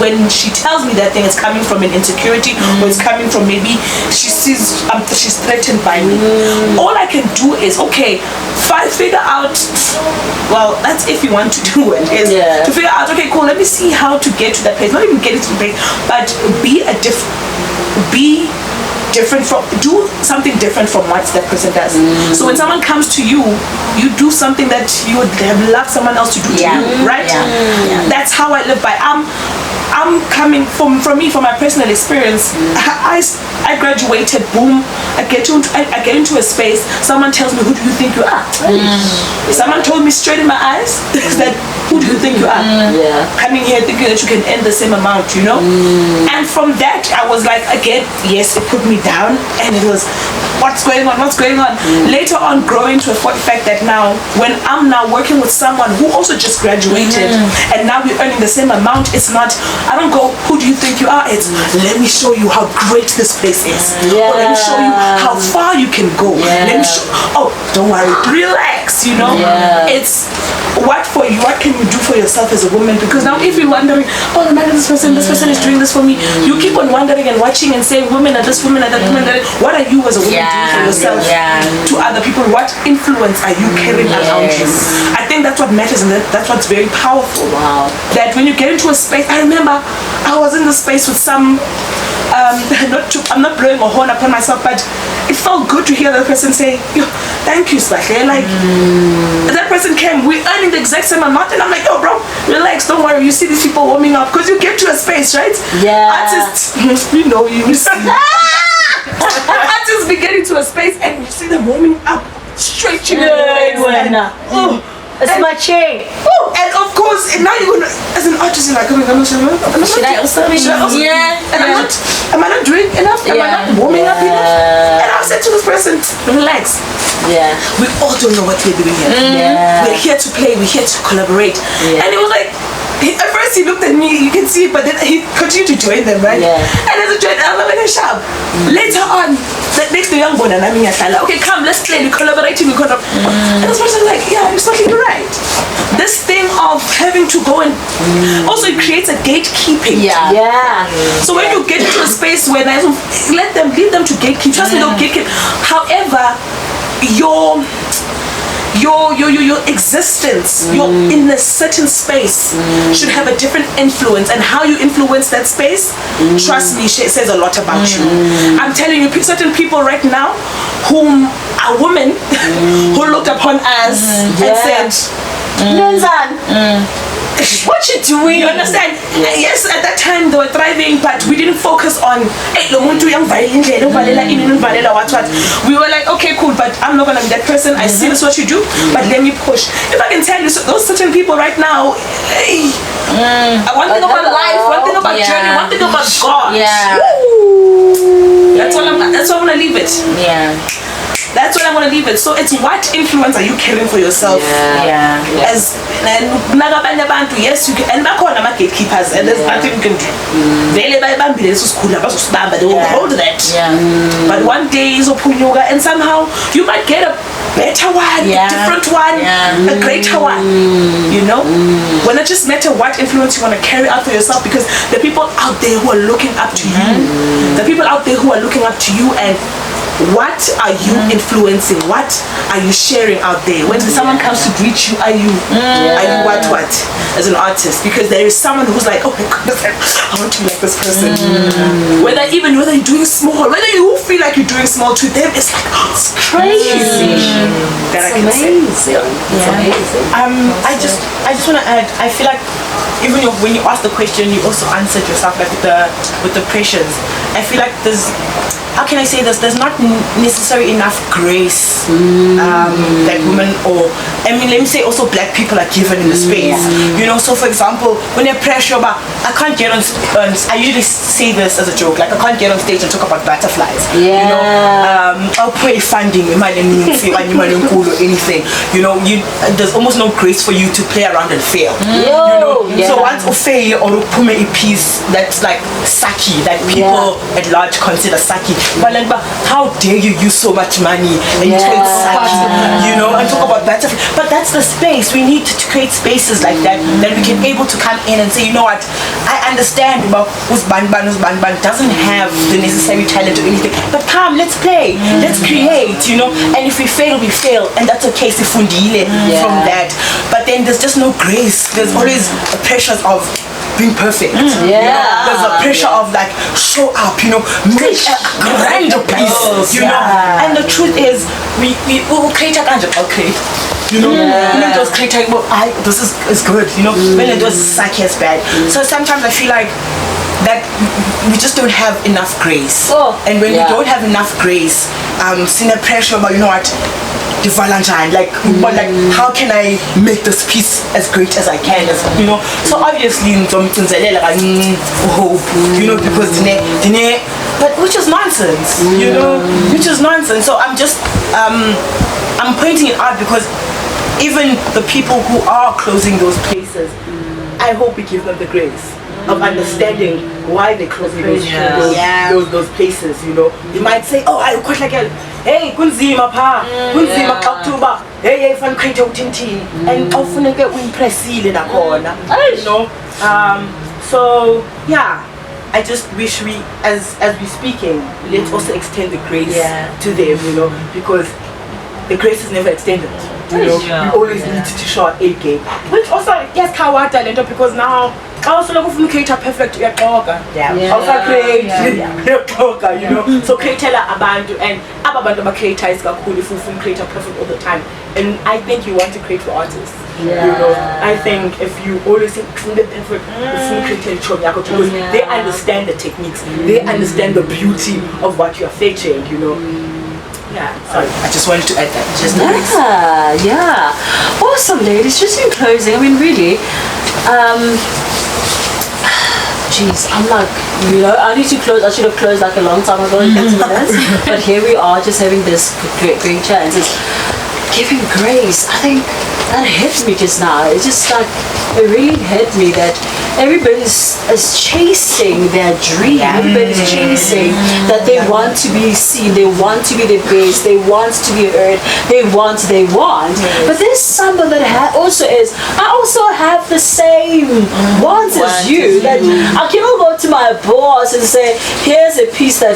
when she tells me that thing, it's coming from an insecurity, or it's coming from maybe she sees she's threatened by me. All I can do is, figure out, well, that's if you want to do it, is to figure out, okay, cool, let me see how to get to that place. Not even get it to the place, but do something different from what that person does. So when someone comes to you, you do something that you would have loved someone else to do to you, right? That's how I live by. I'm coming from my personal experience. I graduated, boom, I get into a space, someone tells me, who do you think you are? Someone told me straight in my eyes that, who do you think you are? Coming here thinking that you can earn the same amount, you know? And from that, I was like, again, yes, it put me down, and it was, what's going on? Later on, growing to a fact that now, when I'm now working with someone who also just graduated, and now we're earning the same amount, it's not, I don't go, who do you think you are? It's, let me show you how great this place is. Or let me show you how far you can go. Let me show, oh, don't worry, relax, you know? It's, what for you? What can you do for yourself as a woman? Because now if you're wondering, oh, I'm married to this person is doing this for me, you keep on wondering and watching and saying, women are this, women are that, women are that. What are you as a woman doing for yourself to other people? What influence are you carrying around you? I think that's what matters, and that's what's very powerful. Wow. That when you get into a space, I remember I was in the space with some, I'm not blowing a horn upon myself, but it felt good to hear that person say, yo, thank you, Sibahle. Like, that person came, we're earning the exact same amount, and I'm like, yo, bro, relax, don't worry, you see these people warming up, because you get to a space, right? Artists, you know, you see. Artists be getting to a space, and you see them warming up, stretching it's my chair. And of course, and now you're gonna, as an artist, you're like, oh my God, should I also? And am I not doing enough? Am I not warming up enough? And I said to this person, relax. We all don't know what we're doing here. We're here to play, we're here to collaborate. And it was like, at first he looked at me, you can see it, but then he continued to join them, right? And as a joint, I was like, sharp. Later on, next to young boy, and I mean, okay, come, let's play, we're collaborating, and this person was like, yeah, you're certainly right. This thing of having to go and also it creates a gatekeeping. So when you get into a space where leave them to gatekeep. Trust me, they'll gatekeep. However, your existence, you're in a certain space should have a different influence, and how you influence that space, trust me, says a lot about you. I'm telling you, certain people right now whom are women who looked upon us and said, what you doing? You understand? Yes, at that time they were thriving, but we didn't focus on we were like, okay, cool, but I'm not gonna be that person. I see this what you do, but let me push. If I can tell you, so those certain people right now, one thing about life, one thing about journey, one thing about God. That's all I'm gonna leave it. That's what I'm gonna leave it. So it's what influence are you carrying for yourself? As yes, you can, and back on gatekeepers, and there's nothing you can do. They will hold that. But one day is open yoga, and somehow you might get a better one, a different one, a greater one. You know? When it just matter what influence you want to carry out for yourself, because the people out there who are looking up to you, the people out there who are looking up to you, and what are you influencing? What are you sharing out there? When someone comes to greet you, are you what as an artist? Because there is someone who's like, oh my goodness, I want to be like this person. Whether you're doing small, whether you feel like you're doing small, to them it's like, oh, it's crazy. It's amazing. I just want to add, I feel like even when you ask the question, you also answered yourself, like with the pressures. I feel like how can I say this? There's not necessarily enough grace that women, or I mean, let me say also black people are given in the space. You know, so for example, when they're pressure about, I can't get on. I usually say this as a joke, like I can't get on stage and talk about butterflies. You know, I'll pay funding, or anything. You know, there's almost no grace for you to play around and fail. You know, so once you fail or pume a piece that's like saki, that people at large consider saki. But like, how dare you use so much money and trade such, you know, and talk about butterfly. But that's the space. We need to create spaces like that we can able to come in and say, you know what, I understand about Uzban doesn't have the necessary talent or anything, but come, let's play, let's create, you know, and if we fail, we fail, and that's okay, sifundile from that. But then there's just no grace. There's always a pressures of being perfect. There's a pressure of like, show up, you know, make a grand piece, you know. And the truth is, we will create a kind of you know, when it was create this is good, you know, when it was sucky as bad. So sometimes I feel like that we just don't have enough grace. And when we don't have enough grace, seeing a pressure about, you know what, like, but like, how can I make this piece as great as I can, you know? So obviously, you know, because but which is nonsense, you know, which is nonsense. So I'm just, I'm pointing it out because even the people who are closing those places, I hope we give them the grace. of understanding why they're closing those places, you know. You might say, oh, I quite like it. Hey, kunzima pa, kunzima October. Hey, fan create utinti, and often get impressile na corner, you know. So yeah, I just wish we, as we speaking, let's also extend the grace to them, you know, because the grace is never extended. You know, we always need to show our A game. Which also, yes, Kawa talent, because now I also look for create a perfect talker. Also create you know. So create a band and Ababando creator is cool if you create a perfect all the time. And I think you want to create for artists. You know, I think if you always think the perfect because they understand the techniques, they understand the beauty of what you're fetching, you know. Yeah, sorry. I just wanted to add that. Just Awesome, ladies. Just in closing, I mean, really, jeez, I'm like, you know, I need to close. I should have closed like a long time ago, 30 minutes. But here we are, just having this great chance. It's giving grace. I think that hit me just now. It's just like, it really hit me that everybody's chasing their dream. Everybody's chasing that they want to be seen, they want to be the best, they want to be heard, they want. But there's someone that also is, I also have the same wants as you. That I cannot go to my boss and say, here's a piece that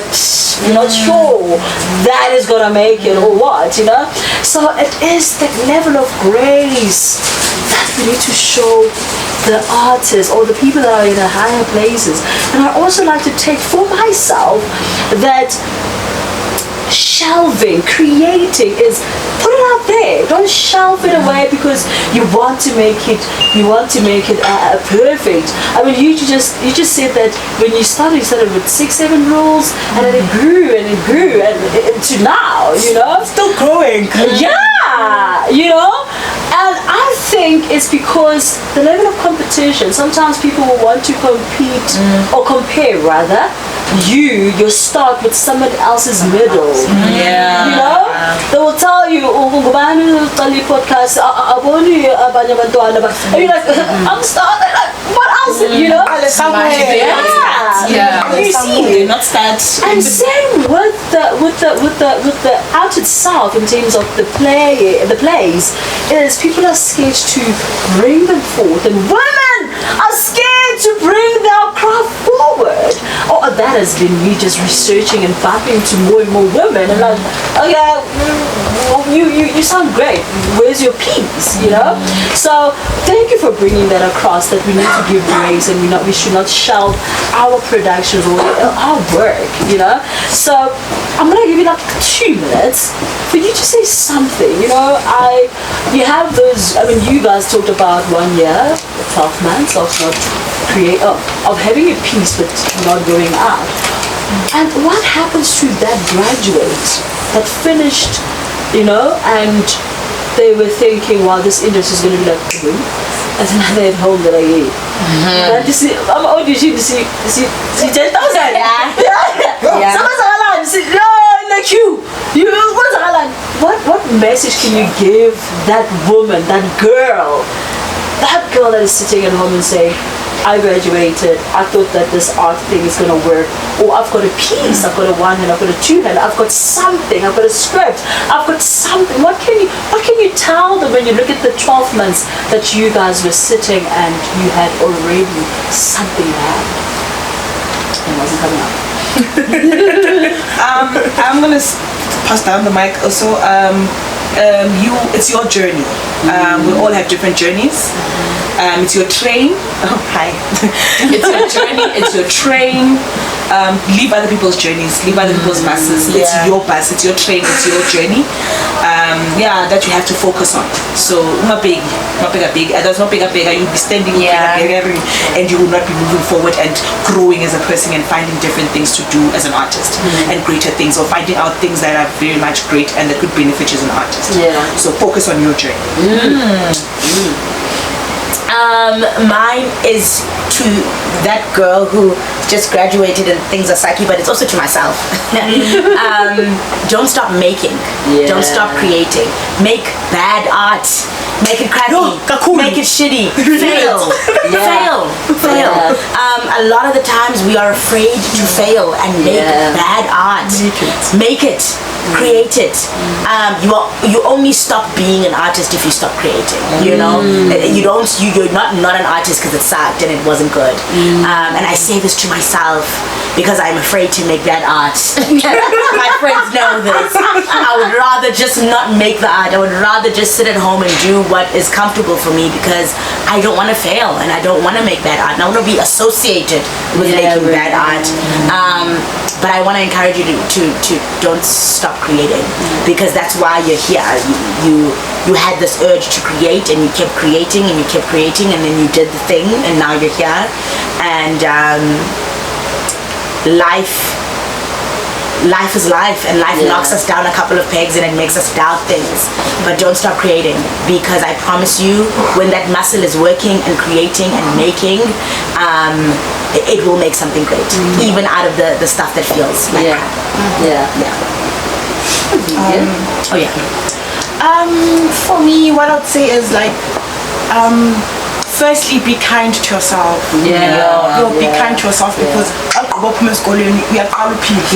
I'm not sure that is gonna make it or what, you know. So it is the level of grace that we need to show the artists or the people that are in the higher places. And I also like to take for myself that shelving, creating is put it out there. Don't shelve it away because you want to make it perfect. I mean, you just said that when you started with 6-7 rules, and then it grew and to now, you know, still growing. Yeah, you know. And I think it's because the level of competition, sometimes people will want to compete or compare rather your start with someone else's middle. You know? They will tell you, podcast, and you're like, I'm starting, like, what else? You know? You see, not start. And same with the art itself in terms of the plays, is people are scared to bring them forth, and women are scared to bring their craft forward. Oh, that has been me just researching and bumping to more and more women, and like, okay, you sound great. Where's your piece? You know. So thank you for bringing that across. That we need to give grace, and we should not shelve our productions or our work. You know. So I'm gonna give you like 2 minutes for you to say something. You know, you have those. I mean, you guys talked about 1 year, 12 months of not of having a piece but not going out. And what happens to that graduate that finished, you know, and they were thinking, wow, this industry is going to be like boom, and then they're at home that I eat. And you see, I'm auditioning to see 10,000. Someone's around, you see, no, like you. What message can you give that woman, that girl that is sitting at home and saying, I graduated, I thought that this art thing is going to work, or I've got a piece, I've got a 1 hand, I've got a 2 hand, I've got something, I've got a script, I've got something. What can you tell them when you look at the 12 months that you guys were sitting and you had already something in hand? It wasn't coming out. I'm going to pass down the mic also. It's your journey. We all have different journeys. It's your train. Oh, hi. It's your journey. It's your train. Leave other people's journeys. Leave other people's buses. It's your bus. It's your train. It's your journey. That you have to focus on. So, not big. That's not big. You'll be standing and you will not be moving forward and growing as a person and finding different things to do as an artist and greater things, or finding out things that are very much great and that could benefit you as an artist. So focus on your journey. Mine is to that girl who just graduated and things are sucky, but it's also to myself. Don't stop making. Don't stop creating. Make bad art. make it crappy, make it shitty, fail. A lot of the times we are afraid to fail and make bad art. Make it. Create it. You only stop being an artist if you stop creating. You know, you're not an artist because it sucked and it wasn't good. And I say this to myself because I'm afraid to make bad art. My friends know this. I would rather just not make the art. I would rather just sit at home and do what is comfortable for me because I don't want to fail and I don't want to make bad art. And I want to be associated with making bad art. But I want to encourage you to don't stop creating because that's why you're here. You had this urge to create and you kept creating and you kept creating and then you did the thing and now you're here. And life is life, and life knocks us down a couple of pegs and it makes us doubt things. But don't stop creating because I promise you, when that muscle is working and creating and making, it will make something great, even out of the stuff that feels like crap. For me, what I'd say is like, firstly, be kind to yourself. Be kind to yourself because we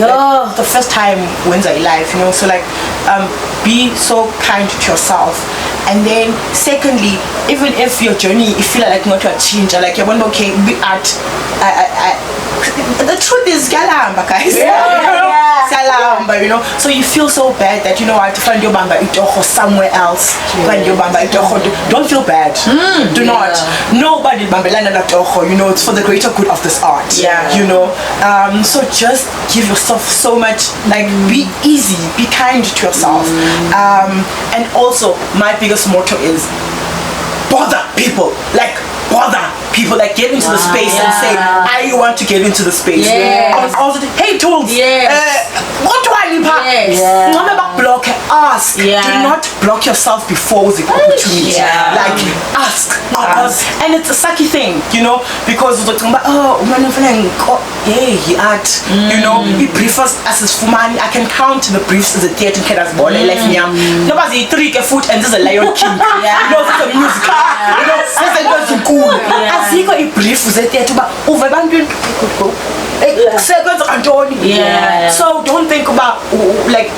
are the first time wins our life, you know. So like, be so kind to yourself. And then secondly, even if your journey, you feel like not to change, like you want okay, be at the truth is galamba, guys. Galamba, you know. So you feel so bad that you know I have to find your bamba itoho somewhere else. Find your bamba itoho. Don't feel bad. Do not. Nobody bambelana na toho. You know, it's for the greater good of this art. You know. So just give yourself so much. Like be easy, be kind to yourself. And also my biggest motto is bother people. Like get into the space and say I want to get into the space. Also, hey tools, what do I need? Remember, block, ask. Do not block yourself before the opportunity. Like ask. And it's a sucky thing, you know, because he art, you know, he prefers as his fumani. I can count the briefs as a theatre kid as born and left me. Nobody three foot and there's a Lion King. You know, it's a musical. You know, it's a cool. As he got a brief was a theatre, but over banding seconds Antoni. So don't think about like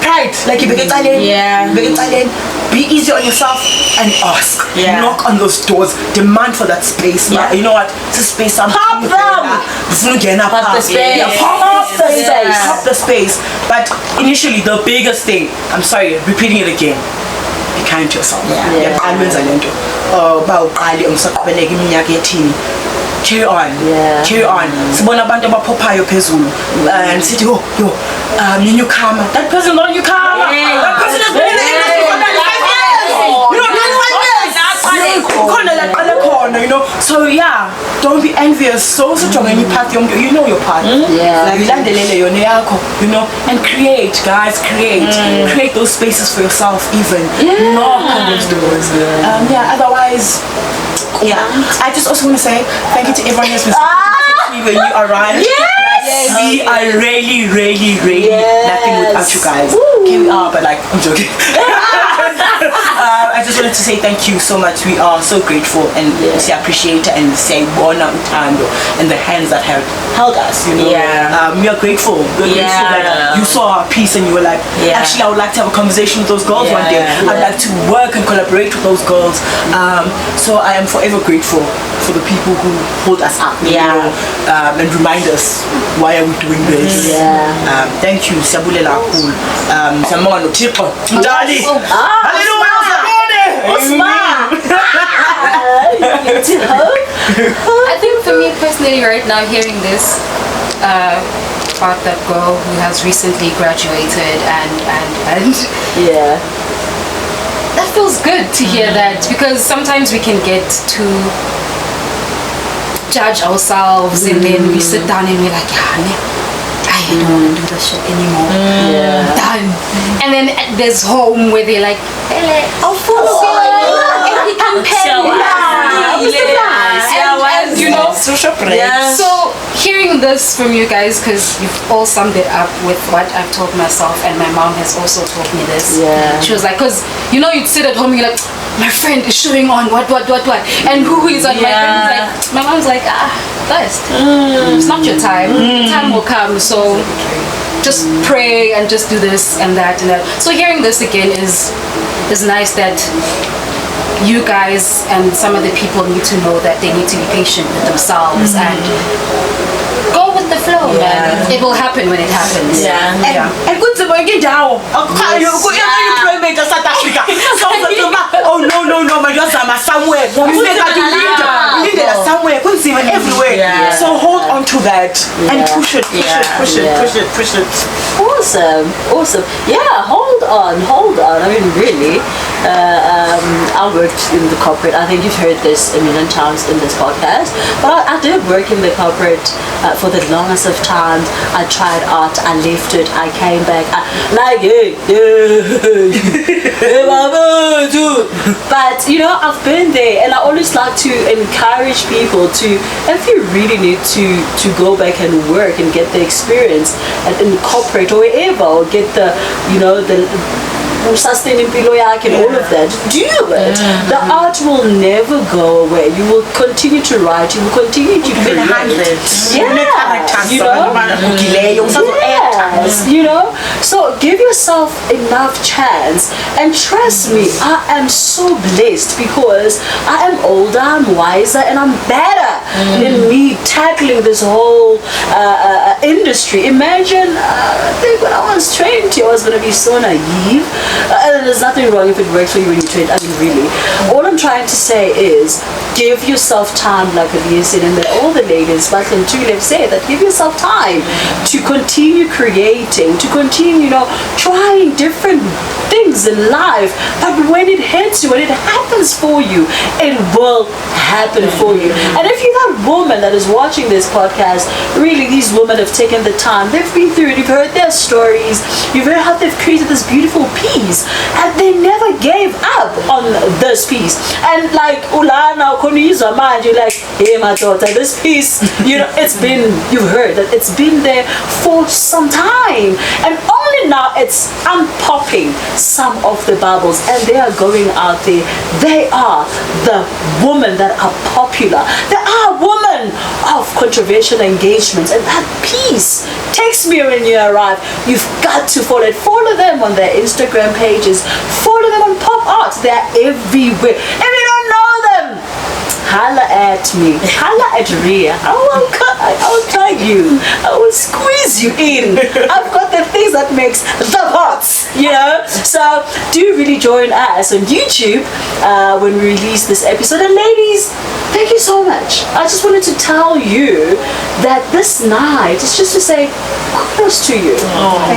pride. Like you begin talent. Be easy on yourself and ask. Knock on those doors. Demand for that space. You know what? It's a space. Pop the space. But initially, the biggest thing. I'm sorry, repeating it again. Be kind to yourself. Carry on. Sibona abantu abaphopayo phezulu and sithi newcomer. That person not a newcomer. That person has been in the industry for 95 years. You know, 95 years. You know. So don't be envious. So strong in your path. You know your path. You know, and create, guys. Create those spaces for yourself. Even knock on those doors. Otherwise. I just also want to say thank you to everyone who's been me when you arrived. We are really nothing without you guys. Okay, we are, but like I'm joking. I just wanted to say thank you so much. We are so grateful and say appreciate and say bona utando and the hands that have held us. You know, we are grateful. We're grateful that you saw our piece and you were like, actually, I would like to have a conversation with those girls one day. I'd like to work and collaborate with those girls. So I am forever grateful for the people who hold us up. You know, and remind us why are we doing this. Thank you, Sibahle I think for me personally right now, hearing this about that girl who has recently graduated and that feels good to hear that, because sometimes we can get to judge ourselves and then we sit down and we're like, I don't want to do this shit anymore. Done. And then there's home where they're like, I'll follow you. And we can pay. And you know, so hearing this from you guys, because you've all summed it up with what I've told myself, and my mom has also told me this. Yeah. She was like, because you'd sit at home and you're like, my friend is showing on what, and who is on. My friend is like, my mom's like, guys, it's not your time. Time will come, so just pray and just do this and that and that. So hearing this again is nice, that you guys and some of the people need to know that they need to be patient with themselves and go with the flow, man. It will happen when it happens. And good to bring it down. Employment of South Africa. Oh no, my girls are somewhere. Somewhere. Couldn't see it everywhere. So hold on to that and push it. Awesome. Yeah, hold on. I mean, really. I worked in the corporate. I think you've heard this a million times in this podcast, but I did work in the corporate for the longest of times. I tried art, I left it, I came back, but I've been there, and I always like to encourage people to, if you really need to go back and work and get the experience in corporate or wherever, or get the sustaining below and all of that, do it. The art will never go away. You will continue to write, you will continue to create. So give yourself enough chance, and trust me, I am so blessed because I am older, I'm wiser, and I'm better than me tackling this whole industry. Imagine, I think when I was 20, I was going to be so naive. And there's nothing wrong if it works for you when you're trained. I mean, really. All I'm trying to say is give yourself time, like Aaliyah said, and all the ladies, like and Thuli have said, that give yourself time to continue creating, to continue, trying different things in life. But when it hits you, when it happens for you, it will happen for you. And if you're that woman that is watching this podcast, really, these women have taken the time. They've been through it. You've heard their stories. You've heard how they've created this beautiful piece, and they never gave up on this piece. And like Ulana Koniza mind, you're like, hey my daughter, this piece, it's been, you've heard that it's been there for some time, and only now I'm popping some of the bubbles, and they are going out there. They are the women that are popular. They are women of controversial engagements, and that piece takes me when you arrive. You've got to follow it. Follow them on their Instagram pages. Follow them on Pop Art. They're everywhere. If you don't know them, holla at me. Holla at Ria. I will tag you. I will squeeze you in. I've got the things that makes the pots, So do really join us on YouTube when we release this episode. And ladies, thank you so much. I just wanted to tell you that this night is just to say kudos to you.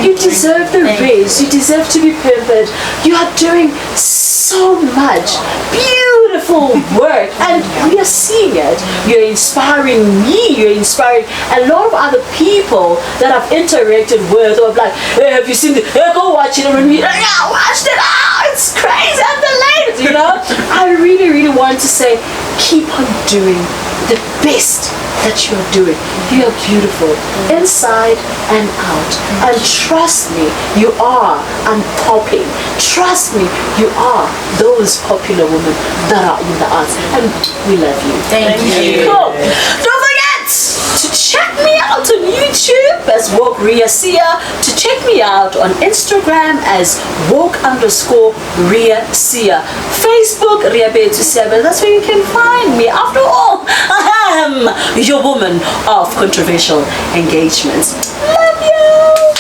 You deserve the raise. You deserve to be pampered. You are doing so much beautiful work, and we are seeing it. You're inspiring me. You're inspiring a lot of other people that I've interacted with, or like, hey, have you seen it? Hey, go watch it. And we watched it. It's crazy. I'm delighted. I really, really want to say, keep on doing the best that you're doing. You are beautiful inside and out, and trust me, you are unpopping. Trust me, you are those popular women that are in the arts, and we love you. Thank you. Cool. Don't forget to check me out on YouTube as W.O.C.E, to check me out on Instagram as woke_Ria_Sia, Facebook Ria Betu7. That's where you can find me. After all, I am your woman of controversial engagements. Love you.